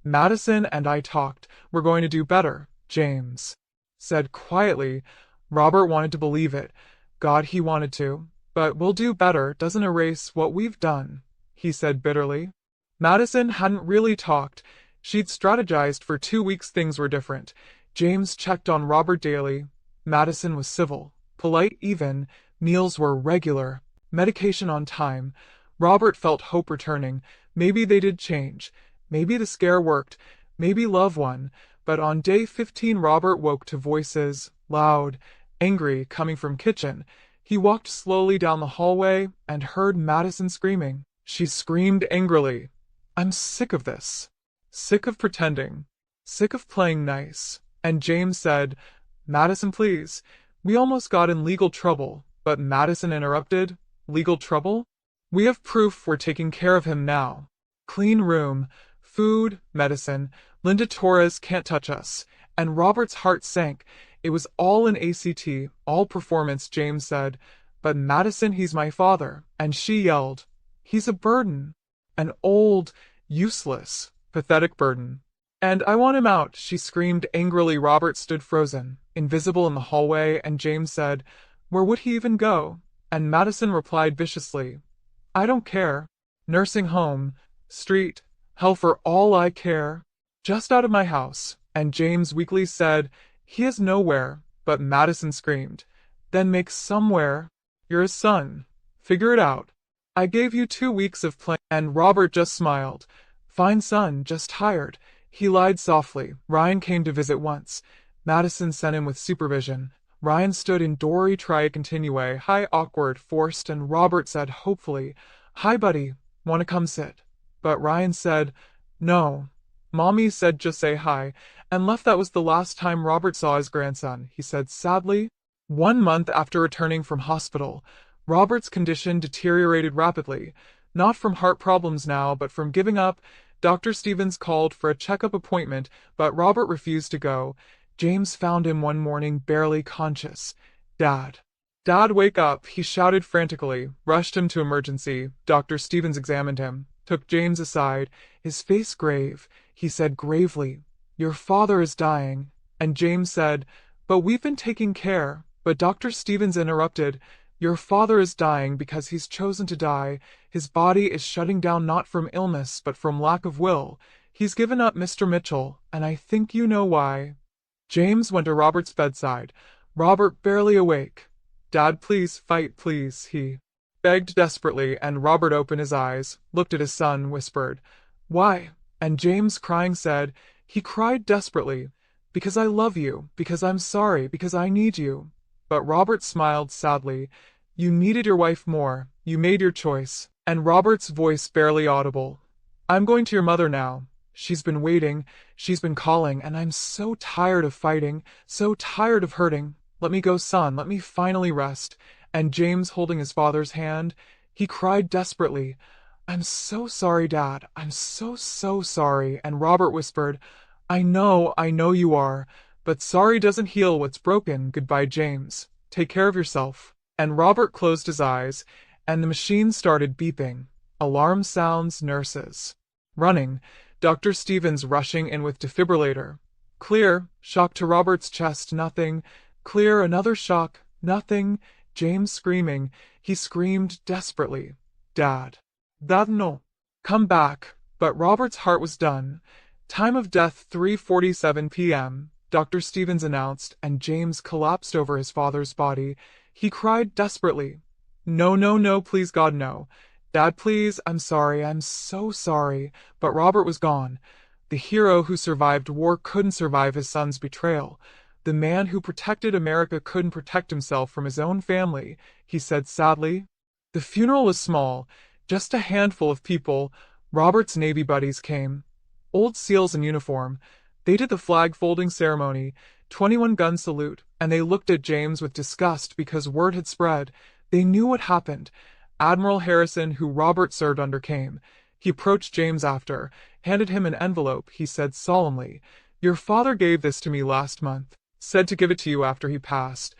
Madison and I talked. We're going to do better, James said quietly. Robert wanted to believe it. God, he wanted to. But we'll do better doesn't erase what we've done, he said bitterly. Madison hadn't really talked. She'd strategized for 2 weeks. Things were different. James checked on Robert daily. Madison was civil, polite even. Meals were regular. Medication on time. Robert felt hope returning. Maybe they did change. Maybe the scare worked. Maybe love won. But on day 15 Robert woke to voices, loud, angry, coming from kitchen. He walked slowly down the hallway and heard Madison screaming. She screamed angrily. I'm sick of this. Sick of pretending. Sick of playing nice. And James said, Madison, please. We almost got in legal trouble. But Madison interrupted. Legal trouble? We have proof we're taking care of him now. Clean room. Food. Medicine. Linda Torres can't touch us. And Robert's heart sank. It was all in ACT, all performance, James said. But Madison, he's my father. And she yelled, he's a burden. An old, useless, pathetic burden. And I want him out, she screamed angrily. Robert stood frozen, invisible in the hallway, and James said, where would he even go? And Madison replied viciously, I don't care. Nursing home, street, hell for all I care. Just out of my house. And James weakly said, he is nowhere. But Madison screamed, then make somewhere. You're his son. Figure it out. I gave you 2 weeks of playing. And Robert just smiled. Fine son, just tired. He lied softly. Ryan came to visit once. Madison sent him with supervision. Ryan stood in doorway, try continue. Hi, awkward, forced, and Robert said hopefully, hi buddy, wanna come sit? But Ryan said, no. Mommy said just say hi, and left. That was the last time Robert saw his grandson, he said sadly. 1 month after returning from hospital, Robert's condition deteriorated rapidly, not from heart problems now, but from giving up. Dr. Stevens called for a checkup appointment, but Robert refused to go. James found him one morning barely conscious. Dad. Dad, wake up, he shouted frantically, rushed him to emergency. Dr. Stevens examined him, took James aside, his face grave. He said gravely, your father is dying. And James said, but we've been taking care. But Dr. Stevens interrupted, your father is dying because he's chosen to die. His body is shutting down not from illness, but from lack of will. He's given up Mr. Mitchell, and I think you know why. James went to Robert's bedside. Robert barely awake. Dad, please fight, please, he begged desperately, and Robert opened his eyes, looked at his son, whispered, why? And James, crying, said, he cried desperately, because I love you, because I'm sorry, because I need you. But Robert smiled sadly. You needed your wife more. You made your choice. And Robert's voice barely audible. I'm going to your mother now. She's been waiting. She's been calling, and I'm so tired of fighting, so tired of hurting. Let me go, son. Let me finally rest. And James, holding his father's hand, he cried desperately, I'm so sorry, Dad. I'm so sorry. And Robert whispered, I know you are. But sorry doesn't heal what's broken. Goodbye, James. Take care of yourself. And Robert closed his eyes, and the machine started beeping. Alarm sounds, nurses running. Dr. Stevens rushing in with defibrillator. Clear. Shock to Robert's chest, nothing. Clear, another shock, nothing. James screaming. He screamed desperately. Dad. Dad, no. Come back. But Robert's heart was done. Time of death 3:47 p.m. Dr. Stevens announced, and James collapsed over his father's body. He cried desperately. No, please God, no. Dad, please, I'm sorry, I'm so sorry. But Robert was gone. The hero who survived war couldn't survive his son's betrayal. The man who protected America couldn't protect himself from his own family, he said sadly. The funeral was small. Just a handful of people. Robert's Navy buddies came. Old SEALs in uniform. They did the flag-folding ceremony, 21-gun salute, and they looked at James with disgust because word had spread. They knew what happened. Admiral Harrison, who Robert served under, came. He approached James after, handed him an envelope. He said solemnly, "Your father gave this to me last month, said to give it to you after he passed."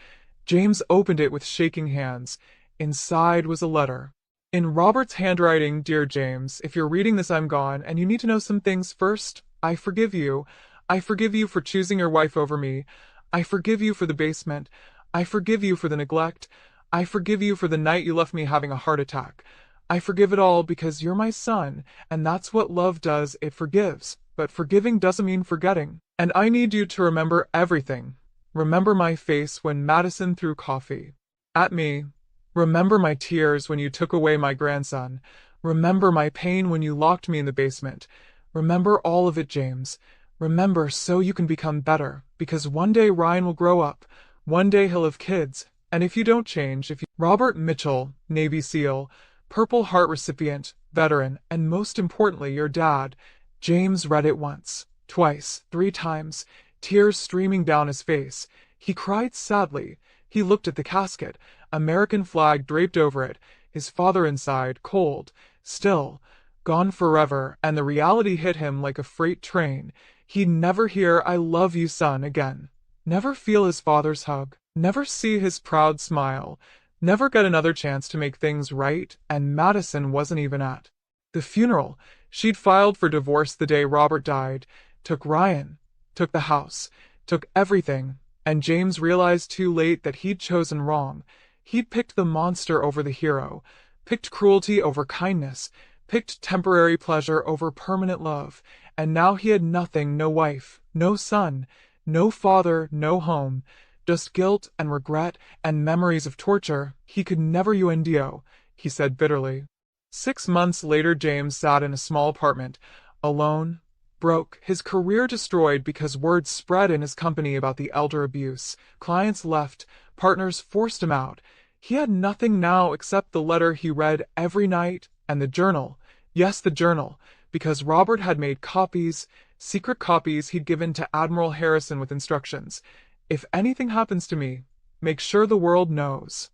James opened it with shaking hands. Inside was a letter. In Robert's handwriting: "Dear James, if you're reading this, I'm gone, and you need to know some things. First, I forgive you. I forgive you for choosing your wife over me. I forgive you for the basement. I forgive you for the neglect. I forgive you for the night you left me having a heart attack. I forgive it all because you're my son, and that's what love does, it forgives. But forgiving doesn't mean forgetting. And I need you to remember everything. Remember my face when Madison threw coffee at me. Remember my tears when you took away my grandson. Remember my pain when you locked me in the basement. Remember all of it, James. Remember so you can become better, because one day Ryan will grow up. One day he'll have kids. And if you don't change, if you..." Robert Mitchell, Navy SEAL, Purple Heart recipient, veteran, and most importantly, your dad. James read it once, twice, 3 times, tears streaming down his face. He cried sadly. He looked at the casket, American flag draped over it, his father inside, cold, still, gone forever, and the reality hit him like a freight train. He'd never hear "I love you, son" again. Never feel his father's hug. Never see his proud smile. Never get another chance to make things right, and Madison wasn't even at the funeral. She'd filed for divorce the day Robert died, took Ryan, took the house, took everything, and James realized too late that he'd chosen wrong. He'd picked the monster over the hero, picked cruelty over kindness, picked temporary pleasure over permanent love, and now he had nothing, no wife, no son, no father, no home, just guilt and regret and memories of torture he could never undo, he said bitterly. 6 months later, James sat in a small apartment, alone, broke, his career destroyed because word spread in his company about the elder abuse. Clients left, partners forced him out. He had nothing now except the letter he read every night and the journal. Yes, the journal, because Robert had made copies, secret copies he'd given to Admiral Harrison with instructions. "If anything happens to me, make sure the world knows."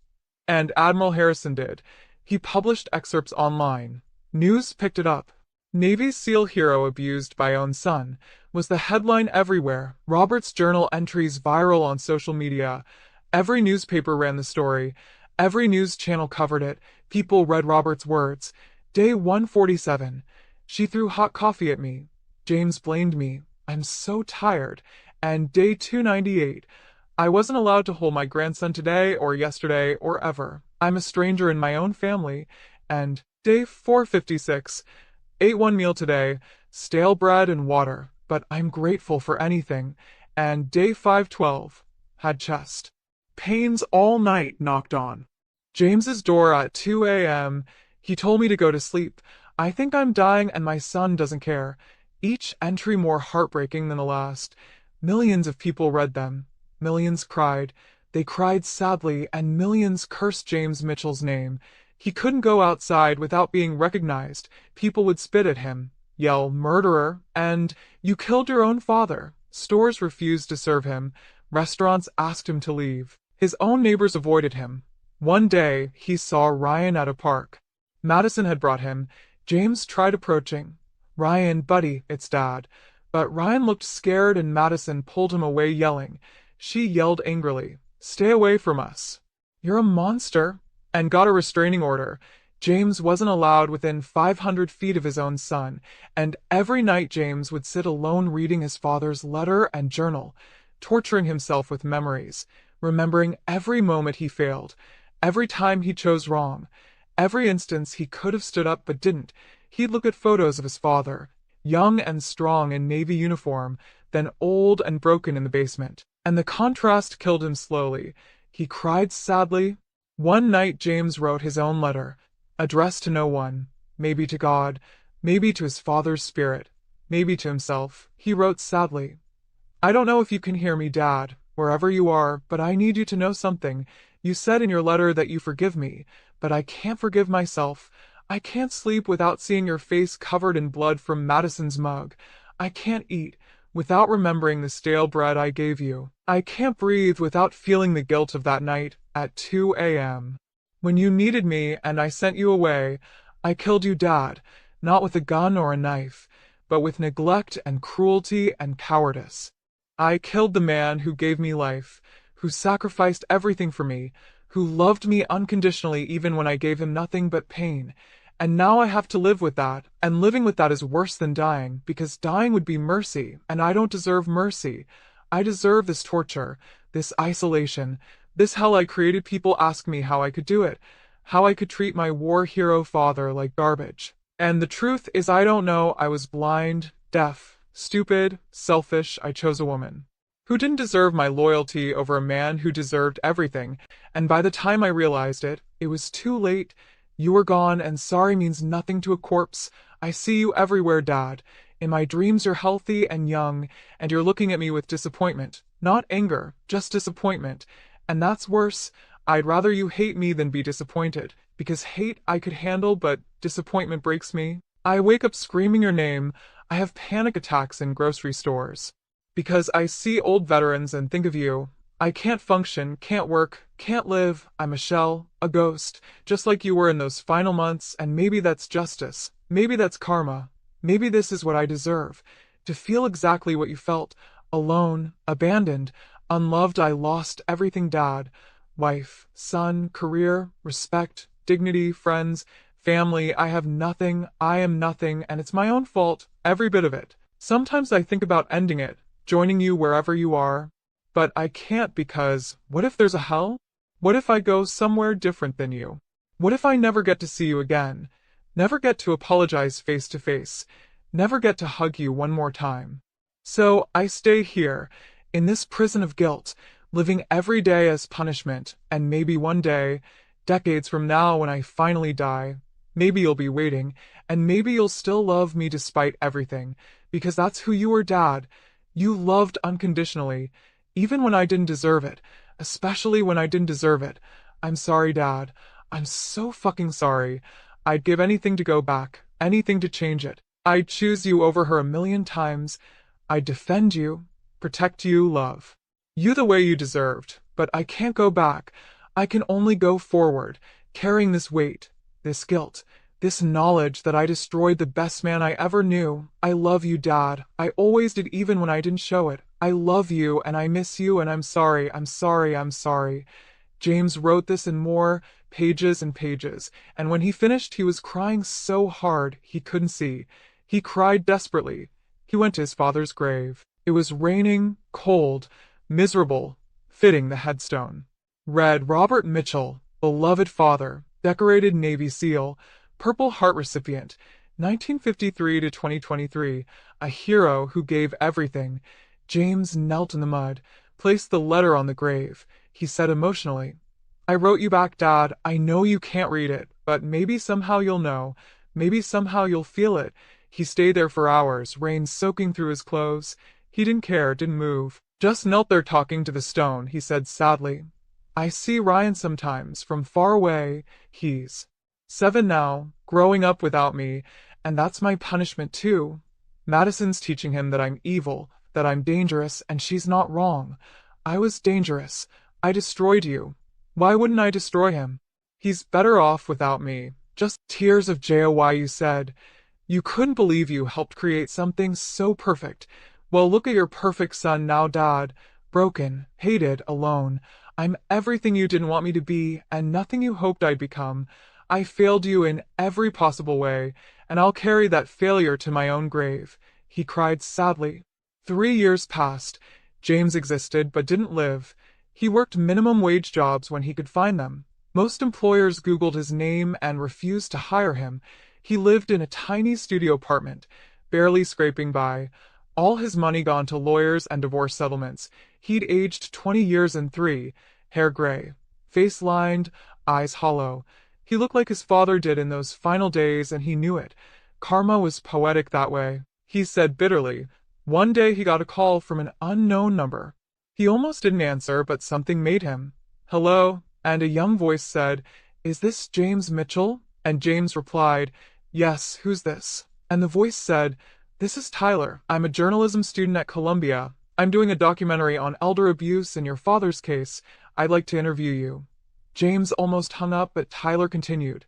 And Admiral Harrison did. He published excerpts online. News picked it up. "Navy SEAL hero abused by own son" was the headline everywhere. Robert's journal entries viral on social media. Every newspaper ran the story. Every news channel covered it. People read Robert's words. Day 147. "She threw hot coffee at me. James blamed me. I'm so tired." And day 298. "I wasn't allowed to hold my grandson today or yesterday or ever. I'm a stranger in my own family." And day 456. "Ate one meal today, stale bread and water, but I'm grateful for anything." And day 512. "Had chest pains all night, knocked on James's door at 2 a.m. He told me to go to sleep. I think I'm dying and my son doesn't care." Each entry more heartbreaking than the last. Millions of people read them. Millions cried. They cried sadly, and millions cursed James Mitchell's name. He couldn't go outside without being recognized. People would spit at him, yell "murderer," and "you killed your own father." Stores refused to serve him. Restaurants asked him to leave. His own neighbors avoided him. One day, he saw Ryan at a park. Madison had brought him. James tried approaching. "Ryan, buddy, it's Dad." But Ryan looked scared and Madison pulled him away, yelling. She yelled angrily, "Stay away from us. You're a monster," and got a restraining order. James wasn't allowed within 500 feet of his own son, and every night James would sit alone reading his father's letter and journal, torturing himself with memories, remembering every moment he failed, every time he chose wrong, every instance he could have stood up but didn't. He'd look at photos of his father, young and strong in Navy uniform, then old and broken in the basement, and the contrast killed him slowly. He cried sadly. One night James wrote his own letter, addressed to no one, maybe to God, maybe to his father's spirit, maybe to himself. He wrote sadly, "I don't know if you can hear me, Dad, wherever you are, but I need you to know something. You said in your letter that you forgive me, but I can't forgive myself. I can't sleep without seeing your face covered in blood from Madison's mug. I can't eat without remembering the stale bread I gave you. I can't breathe without feeling the guilt of that night at 2 a.m. when you needed me and I sent you away. I killed you, Dad, not with a gun or a knife, but with neglect and cruelty and cowardice. I killed the man who gave me life, who sacrificed everything for me, who loved me unconditionally even when I gave him nothing but pain. And now I have to live with that, and living with that is worse than dying, because dying would be mercy, and I don't deserve mercy. I deserve this torture, this isolation, this hell I created. People ask me how I could do it, how I could treat my war hero father like garbage. And the truth is I don't know. I was blind, deaf, stupid, selfish. I chose a woman who didn't deserve my loyalty over a man who deserved everything, and by the time I realized it, it was too late. You were gone, and sorry means nothing to a corpse. I see you everywhere, Dad. In my dreams you're healthy and young, and you're looking at me with disappointment. Not anger, just disappointment. And that's worse. I'd rather you hate me than be disappointed, because hate I could handle, but disappointment breaks me. I wake up screaming your name. I have panic attacks in grocery stores, because I see old veterans and think of you. I can't function, can't work, can't live. I'm a shell, a ghost, just like you were in those final months, and maybe that's justice. Maybe that's karma. Maybe this is what I deserve. To feel exactly what you felt. Alone, abandoned, unloved. I lost everything, Dad. Wife, son, career, respect, dignity, friends, family. I have nothing. I am nothing, and it's my own fault, every bit of it. Sometimes I think about ending it, joining you wherever you are. But I can't, because what if there's a hell? What if I go somewhere different than you? What if I never get to see you again? Never get to apologize face to face? Never get to hug you one more time? So I stay here, in this prison of guilt, living every day as punishment, and maybe one day, decades from now when I finally die, maybe you'll be waiting, and maybe you'll still love me despite everything, because that's who you were, Dad. You loved unconditionally, even when I didn't deserve it, especially when I didn't deserve it. I'm sorry, Dad. I'm so fucking sorry. I'd give anything to go back, anything to change it. I'd choose you over her 1,000,000 times. I'd defend you, protect you, love you the way you deserved. But I can't go back. I can only go forward, carrying this weight, this guilt, this knowledge that I destroyed the best man I ever knew. I love you, Dad. I always did, even when I didn't show it. I love you, and I miss you, and I'm sorry, I'm sorry, I'm sorry. James wrote this in more pages and pages, and when he finished he was crying so hard he couldn't see. He cried desperately. He went to his father's grave. It was raining, cold, miserable, fitting the headstone read, Robert Mitchell, beloved father, decorated Navy SEAL, Purple Heart recipient, 1953 to 2023, a hero who gave everything. James knelt in the mud, placed the letter on the grave. He said emotionally, I wrote you back, Dad. I know you can't read it, but maybe somehow you'll know. Maybe somehow you'll feel it. He stayed there for hours, rain soaking through his clothes. He didn't care, didn't move. Just knelt there talking to the stone. He said sadly, I see Ryan sometimes, from far away. He's 7 now, growing up without me, and that's my punishment too. Madison's teaching him that I'm evil, that I'm dangerous, and she's not wrong. I was dangerous. I destroyed you. Why wouldn't I destroy him? He's better off without me. Just tears of joy. You said you couldn't believe you helped create something so perfect. Well, look at your perfect son now, Dad. Broken, hated, alone. I'm everything you didn't want me to be, and nothing you hoped I'd become. I failed you in every possible way, and I'll carry that failure to my own grave. He cried sadly. 3 years passed. James existed but didn't live. He worked minimum wage jobs when he could find them. Most employers Googled his name and refused to hire him. He lived in a tiny studio apartment, barely scraping by. All his money gone to lawyers and divorce settlements. He'd aged 20 years and 3, hair gray, face lined, eyes hollow. He looked like his father did in those final days, and he knew it. Karma was poetic that way, he said bitterly. One day he got a call from an unknown number. He almost didn't answer, but something made him. Hello, and a young voice said, Is this James Mitchell? And James replied, "Yes, who's this?" And the voice said, "This is Tyler. I'm a journalism student at Columbia. I'm doing a documentary on elder abuse in your father's case. I'd like to interview you." James almost hung up, but Tyler continued,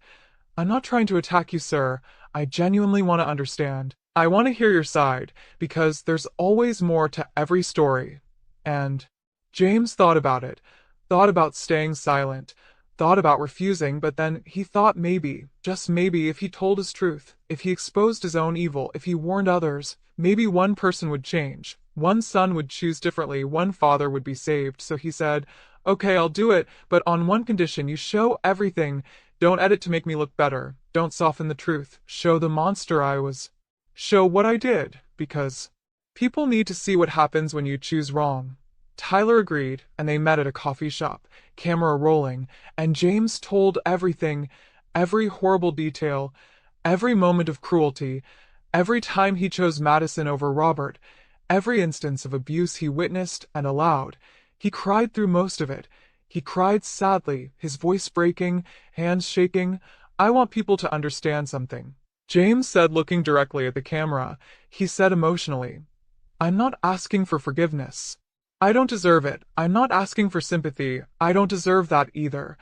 "I'm not trying to attack you, sir. I genuinely want to understand. I want to hear your side, because there's always more to every story." And James thought about it, thought about staying silent, thought about refusing, but then he thought maybe, just maybe, if he told his truth, if he exposed his own evil, if he warned others, maybe one person would change. One son would choose differently, one father would be saved. So he said, "Okay, I'll do it, but on one condition: you show everything. Don't edit to make me look better. Don't soften the truth. Show the monster I was. Show what I did, because people need to see what happens when you choose wrong." Tyler agreed, and they met at a coffee shop, camera rolling, and James told everything, every horrible detail, every moment of cruelty, every time he chose Madison over Robert, every instance of abuse he witnessed and allowed. He cried through most of it. He cried sadly, his voice breaking, hands shaking. "I want people to understand something," James said, looking directly at the camera. He said emotionally, "I'm not asking for forgiveness. I don't deserve it. I'm not asking for sympathy. I don't deserve that either.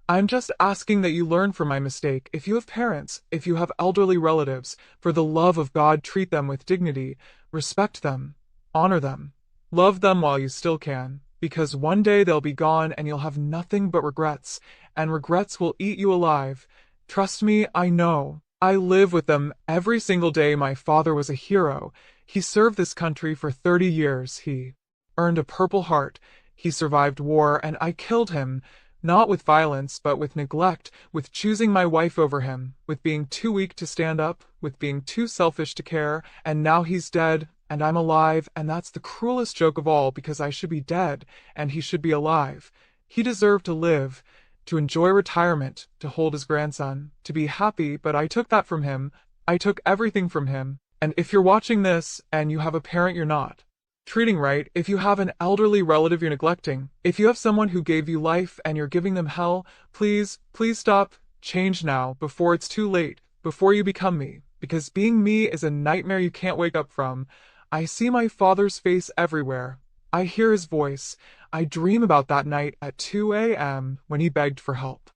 I'm just asking that you learn from my mistake. If you have parents, if you have elderly relatives, for the love of God, treat them with dignity, respect them, honor them, love them while you still can, because one day they'll be gone and you'll have nothing but regrets, and regrets will eat you alive. Trust me, I know. I live with them every single day. My father was a hero. He served this country for 30 years. He earned a Purple Heart. He survived war, and I killed him, not with violence, but with neglect, with choosing my wife over him, with being too weak to stand up, with being too selfish to care, and now he's dead, and I'm alive, and that's the cruelest joke of all, because I should be dead, and he should be alive. He deserved to live, to enjoy retirement, to hold his grandson, to be happy, but I took that from him. I took everything from him. And if you're watching this, and you have a parent you're not treating right, if you have an elderly relative you're neglecting, if you have someone who gave you life and you're giving them hell, please, please stop. Change now, before it's too late, before you become me, because being me is a nightmare you can't wake up from. I see my father's face everywhere. I hear his voice. I dream about that night at 2 a.m. when he begged for help.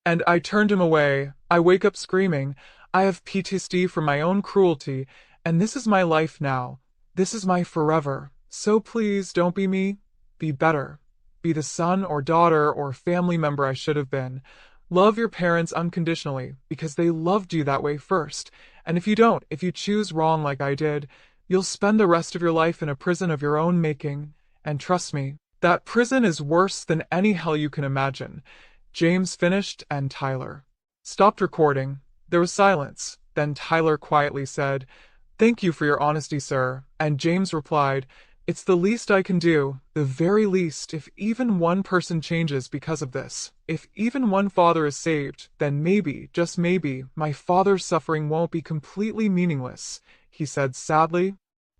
And I turned him away. I wake up screaming. I have PTSD from my own cruelty, and this is my life now. This is my forever. So please don't be me. Be better. Be the son or daughter or family member I should have been. Love your parents unconditionally, because they loved you that way first. And if you don't, if you choose wrong like I did, you'll spend the rest of your life in a prison of your own making. And trust me, that prison is worse than any hell you can imagine." James finished, and Tyler stopped recording. There was silence. Then Tyler quietly said, "Thank you for your honesty, sir." And James replied, "It's the least I can do, the very least. If even one person changes because of this, if even one father is saved, then maybe, just maybe, my father's suffering won't be completely meaningless," he said sadly.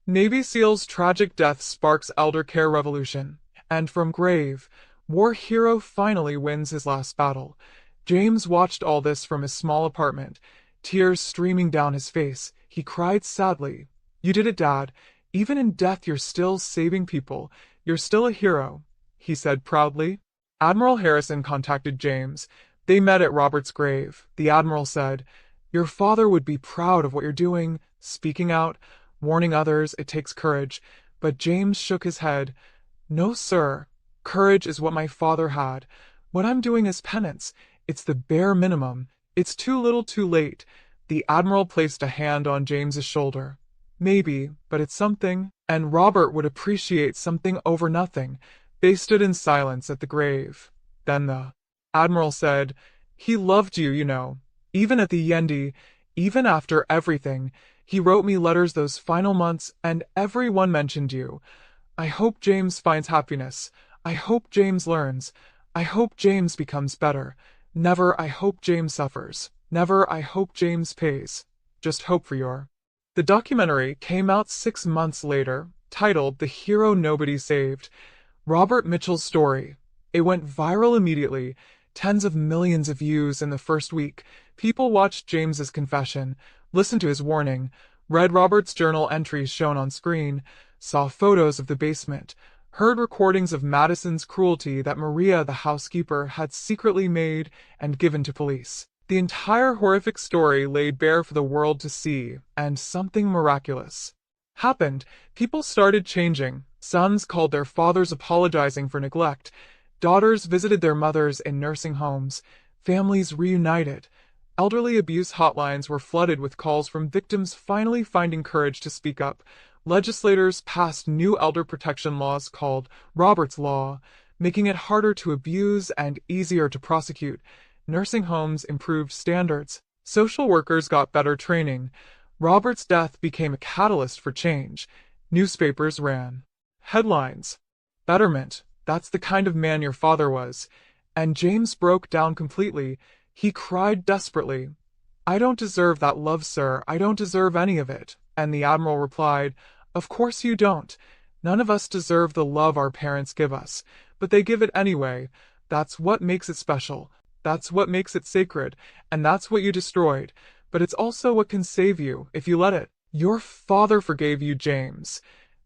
Navy SEAL's tragic death sparks elder care revolution. And from grave, war hero finally wins his last battle. James watched all this from his small apartment, tears streaming down his face. He cried sadly. "You did it, Dad. Even in death you're still saving people. You're still a hero," he said proudly. Admiral Harrison contacted James. They met at Robert's grave. The Admiral said, "Your father would be proud of what you're doing, speaking out, warning others. It takes courage." But James shook his head. "No, sir. Courage is what my father had. What I'm doing is penance. It's the bare minimum. It's too little too late." The Admiral placed a hand on James's shoulder. "Maybe, but it's something, and Robert would appreciate something over nothing." They stood in silence at the grave. Then the Admiral said, "He loved you, you know. Even at the Yendi, even after everything. He wrote me letters those final months, and everyone mentioned you. I hope James finds happiness. I hope James learns. I hope James becomes better. Never I hope James suffers. Never I hope James pays. Just hope for your..." The documentary came out 6 months later, titled The Hero Nobody Saved. Robert Mitchell's story. It went viral immediately. tens of millions of views in the first week. People watched James's confession, listened to his warning, read Robert's journal entries shown on screen, saw photos of the basement, heard recordings of Madison's cruelty that Maria, the housekeeper, had secretly made and given to police. The entire horrific story laid bare for the world to see, and something miraculous happened. People started changing. Sons called their fathers apologizing for neglect. Daughters visited their mothers in nursing homes. Families reunited. Elderly abuse hotlines were flooded with calls from victims finally finding courage to speak up. Legislators passed new elder protection laws called Robert's Law, making it harder to abuse and easier to prosecute. Nursing homes improved standards. Social workers got better training. Robert's death became a catalyst for change. Newspapers ran headlines: "Betterment, that's the kind of man your father was." And James broke down completely. He cried desperately, "I don't deserve that love, sir. I don't deserve any of it." And the Admiral replied, "Of course you don't. None of us deserve the love our parents give us, but they give it anyway. That's what makes it special. That's what makes it sacred, and that's what you destroyed. But it's also what can save you, if you let it. Your father forgave you, James.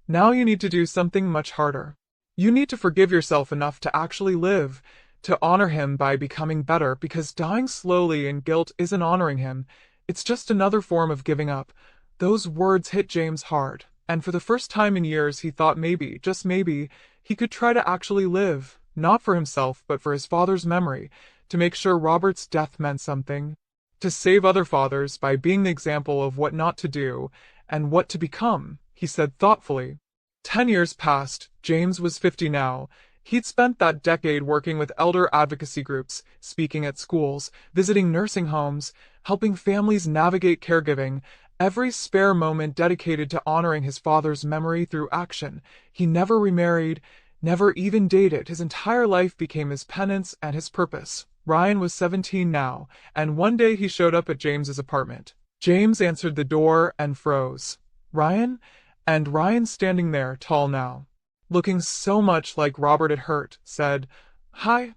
Now you need to do something much harder. You need to forgive yourself enough to actually live, to honor him by becoming better, because dying slowly in guilt isn't honoring him. It's just another form of giving up." Those words hit James hard, and for the first time in years he thought maybe, just maybe, he could try to actually live, not for himself, but for his father's memory, to make sure Robert's death meant something, to save other fathers by being the example of what not to do and what to become. He said thoughtfully. 10 years passed. James was 50 now. He'd spent that decade working with elder advocacy groups, speaking at schools, visiting nursing homes, helping families navigate caregiving, every spare moment dedicated to honoring his father's memory through action. He never remarried, never even dated. His entire life became his penance and his purpose. Ryan was 17 now, and one day he showed up at James's apartment. James answered the door and froze. "Ryan?" And Ryan, standing there, tall now, looking so much like Robert it hurt, said, "Hi,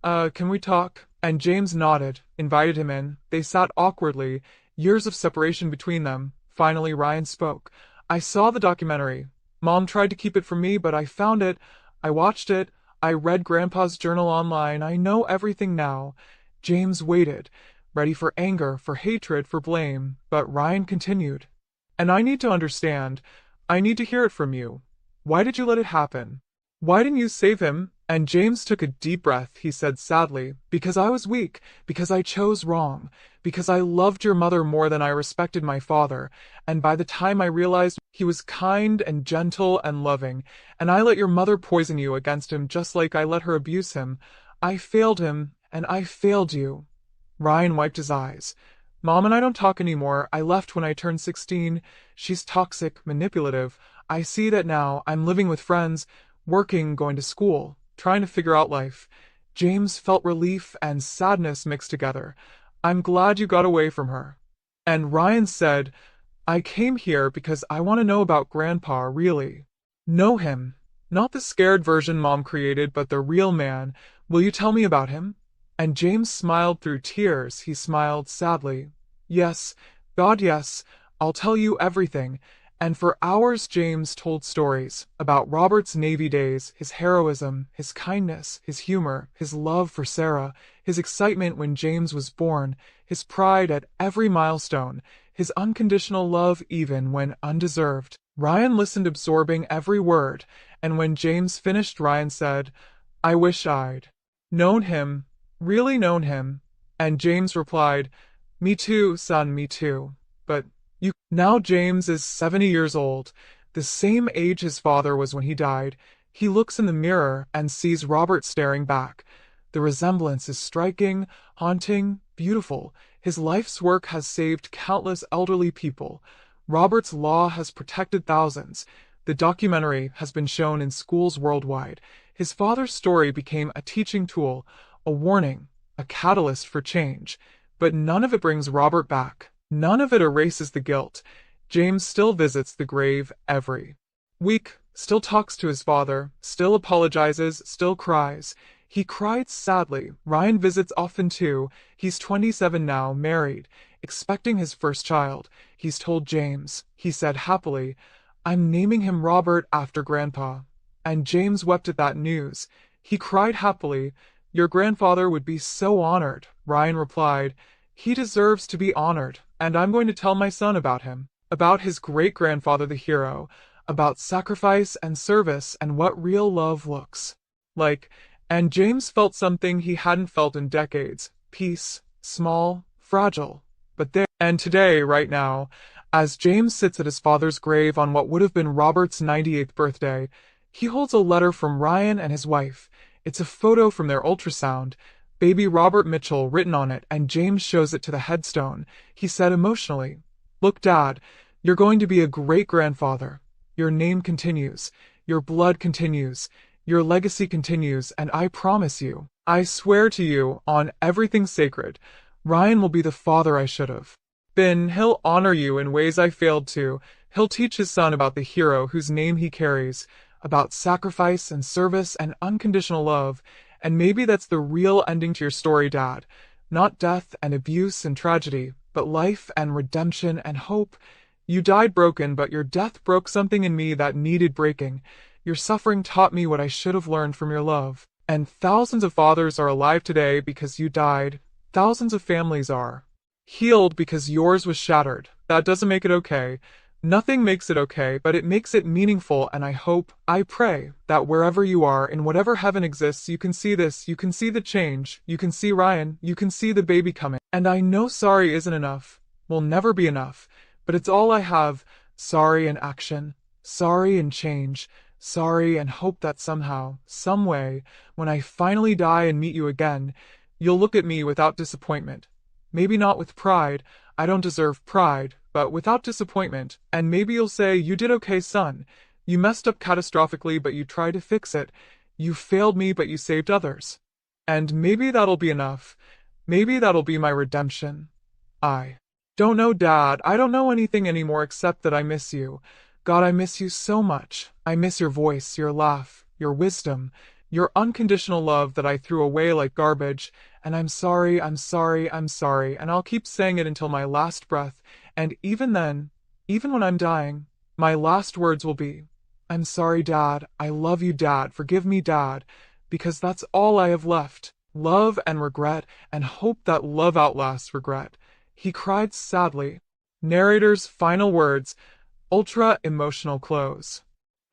can we talk?" And James nodded, invited him in. They sat awkwardly, years of separation between them. Finally Ryan spoke. "I saw the documentary. Mom tried to keep it from me, but I found it. I watched it. I read Grandpa's journal online. I know everything now." James waited, ready for anger, for hatred, for blame, but Ryan continued. "And I need to understand. I need to hear it from you. Why did you let it happen? Why didn't you save him?" And James took a deep breath. He said sadly, "Because I was weak, because I chose wrong, because I loved your mother more than I respected my father, and by the time I realized he was kind and gentle and loving, and I let your mother poison you against him just like I let her abuse him, I failed him, and I failed you." Ryan wiped his eyes. "Mom and I don't talk anymore. I left when I turned 16. She's toxic, manipulative. I see that now. I'm living with friends, working, going to school, trying to figure out life." James felt relief and sadness mixed together. "I'm glad you got away from her." And Ryan said, "I came here because I want to know about Grandpa, really. Know him. Not the scared version Mom created, but the real man. Will you tell me about him?" And James smiled through tears. He smiled sadly. "Yes, God, yes. I'll tell you everything." And for hours James told stories about Robert's Navy days, his heroism, his kindness, his humor, his love for Sarah, his excitement when James was born, his pride at every milestone, his unconditional love even when undeserved. Ryan listened, absorbing every word, and when James finished, Ryan said, "I wish I'd known him, really known him." And James replied, "Me too, son, me too. But you..." Now James is 70 years old, the same age his father was when he died. He looks in the mirror and sees Robert staring back. The resemblance is striking, haunting, beautiful. His life's work has saved countless elderly people. Robert's Law has protected thousands. The documentary has been shown in schools worldwide. His father's story became a teaching tool, a warning, a catalyst for change. But none of it brings Robert back. None of it erases the guilt. James still visits the grave every week, still talks to his father, still apologizes, still cries. He cried sadly. Ryan visits often too. He's 27 now, married, expecting his first child. He's told James, he said happily, "I'm naming him Robert after Grandpa." And James wept at that news. He cried happily, "Your grandfather would be so honored." Ryan replied, "He deserves to be honored, and I'm going to tell my son about him, about his great-grandfather the hero, about sacrifice and service and what real love looks like." And James felt something he hadn't felt in decades. Peace, small, fragile, but there. And today, right now, as James sits at his father's grave on what would have been Robert's 98th birthday, he holds a letter from Ryan and his wife. It's a photo from their ultrasound, baby Robert Mitchell written on it, and James shows it to the headstone. He said emotionally, "Look, Dad, you're going to be a great-grandfather. Your name continues, your blood continues, your legacy continues, and I promise you, I swear to you, on everything sacred, Ryan will be the father I should have been. He'll honor you in ways I failed to. He'll teach his son about the hero whose name he carries, about sacrifice and service and unconditional love. And maybe that's the real ending to your story, Dad. Not death and abuse and tragedy, but life and redemption and hope. You died broken, but your death broke something in me that needed breaking. Your suffering taught me what I should have learned from your love. And thousands of fathers are alive today because you died. Thousands of families are healed because yours was shattered. That doesn't make it okay. Nothing makes it okay, but it makes it meaningful, and I hope, I pray, that wherever you are, in whatever heaven exists, you can see this, you can see the change, you can see Ryan, you can see the baby coming. And I know sorry isn't enough, will never be enough, but it's all I have. Sorry and action, sorry and change, sorry and hope that somehow, some way, when I finally die and meet you again, you'll look at me without disappointment. Maybe not with pride, I don't deserve pride, but without disappointment, and maybe you'll say, you did okay, son. You messed up catastrophically, but you tried to fix it. You failed me, but you saved others. And maybe that'll be enough. Maybe that'll be my redemption. I don't know, Dad. I don't know anything anymore except that I miss you. God, I miss you so much. I miss your voice, your laugh, your wisdom, your unconditional love that I threw away like garbage. And I'm sorry, I'm sorry, I'm sorry, and I'll keep saying it until my last breath. And even then, even when I'm dying, my last words will be, I'm sorry, Dad. I love you, Dad. Forgive me, Dad. Because that's all I have left. Love and regret, and hope that love outlasts regret. He cried sadly. Narrator's final words, ultra emotional close.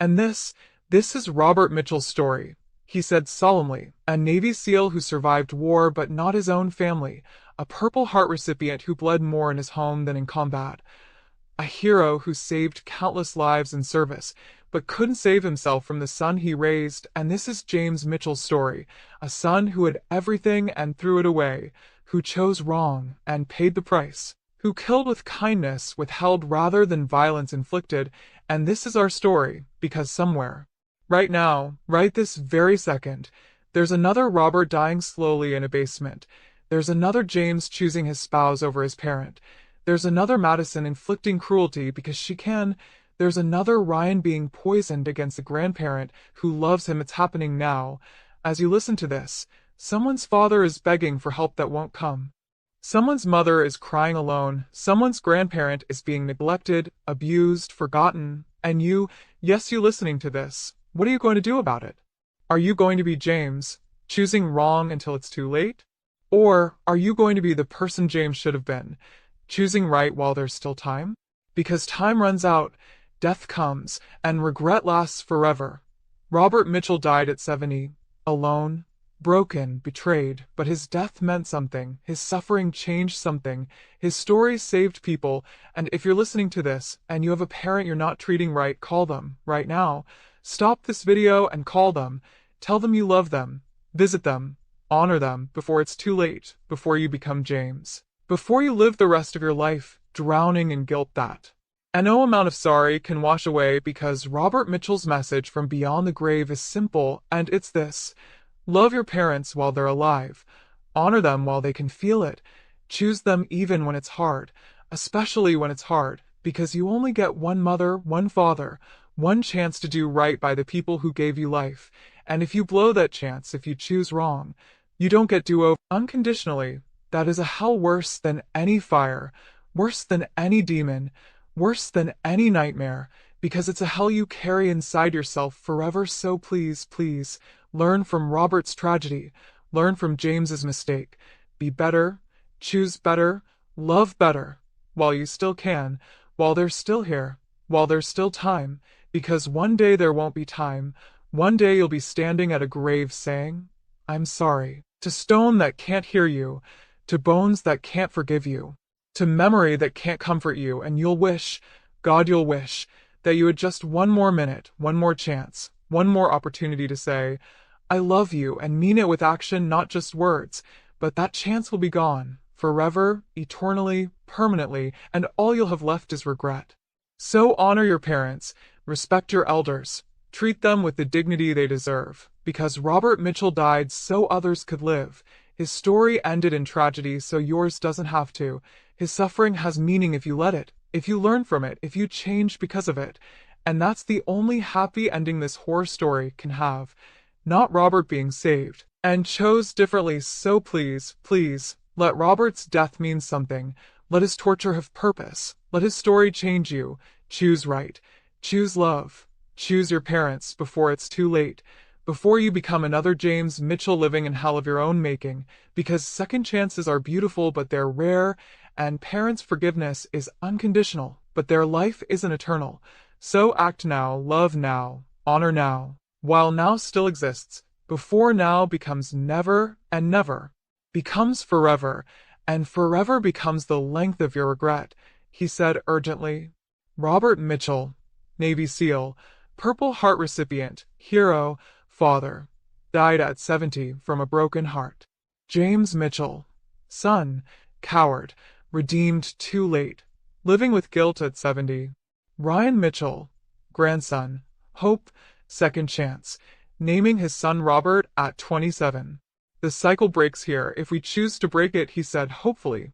And this is Robert Mitchell's story. He said solemnly, a Navy SEAL who survived war but not his own family, a Purple Heart recipient who bled more in his home than in combat, a hero who saved countless lives in service, but couldn't save himself from the son he raised. And this is James Mitchell's story, a son who had everything and threw it away, who chose wrong and paid the price, who killed with kindness withheld rather than violence inflicted. And this is our story, because somewhere, right now, right this very second, there's another Robert dying slowly in a basement. There's another James choosing his spouse over his parent. There's another Madison inflicting cruelty because she can. There's another Ryan being poisoned against a grandparent who loves him. It's happening now. As you listen to this, someone's father is begging for help that won't come. Someone's mother is crying alone. Someone's grandparent is being neglected, abused, forgotten. And you, yes, you listening to this, what are you going to do about it? Are you going to be James, choosing wrong until it's too late? Or are you going to be the person James should have been, choosing right while there's still time? Because time runs out, death comes, and regret lasts forever. Robert Mitchell died at 70, alone, broken, betrayed, but his death meant something. His suffering changed something. His story saved people. And if you're listening to this, and you have a parent you're not treating right, call them, right now. Stop this video and call them. Tell them you love them. Visit them. Honor them before it's too late, before you become James. Before you live the rest of your life, drowning in guilt that no amount of sorry can wash away, because Robert Mitchell's message from beyond the grave is simple, and it's this. Love your parents while they're alive. Honor them while they can feel it. Choose them even when it's hard, especially when it's hard, because you only get one mother, one father, One chance to do right by the people who gave you life. And if you blow that chance, if you choose wrong, you don't get do-over unconditionally. That is a hell worse than any fire, worse than any demon, worse than any nightmare, because it's a hell you carry inside yourself forever. So please, please, learn from Robert's tragedy, learn from James's mistake. Be better, choose better, love better, while you still can, while they're still here, while there's still time, because one day there won't be time. One day you'll be standing at a grave saying, I'm sorry, to stone that can't hear you, to bones that can't forgive you, to memory that can't comfort you, and you'll wish, God, you'll wish, that you had just one more minute, one more chance, one more opportunity to say, I love you, and mean it with action, not just words. But that chance will be gone, forever, eternally, permanently, and all you'll have left is regret. So honor your parents, respect your elders, treat them with the dignity they deserve, because Robert Mitchell died so others could live. His story ended in tragedy so yours doesn't have to. His suffering has meaning if you let it, if you learn from it, if you change because of it. And that's the only happy ending this horror story can have. Not Robert being saved and chose differently. So please, please, let Robert's death mean something. Let his torture have purpose. Let his story change you. Choose right. Choose love. Choose your parents before it's too late. Before you become another James Mitchell living in hell of your own making. Because second chances are beautiful, but they're rare, and parents' forgiveness is unconditional, but their life isn't eternal. So act now, love now, honor now, while now still exists. Before now becomes never, and never becomes forever, and forever becomes the length of your regret, he said urgently. Robert Mitchell, Navy SEAL, Purple Heart recipient, hero, father, died at 70 from a broken heart. James Mitchell, son, coward, redeemed too late, living with guilt at 70. Ryan Mitchell, grandson, hope, second chance, naming his son Robert at 27. The cycle breaks here if we choose to break it, he said hopefully.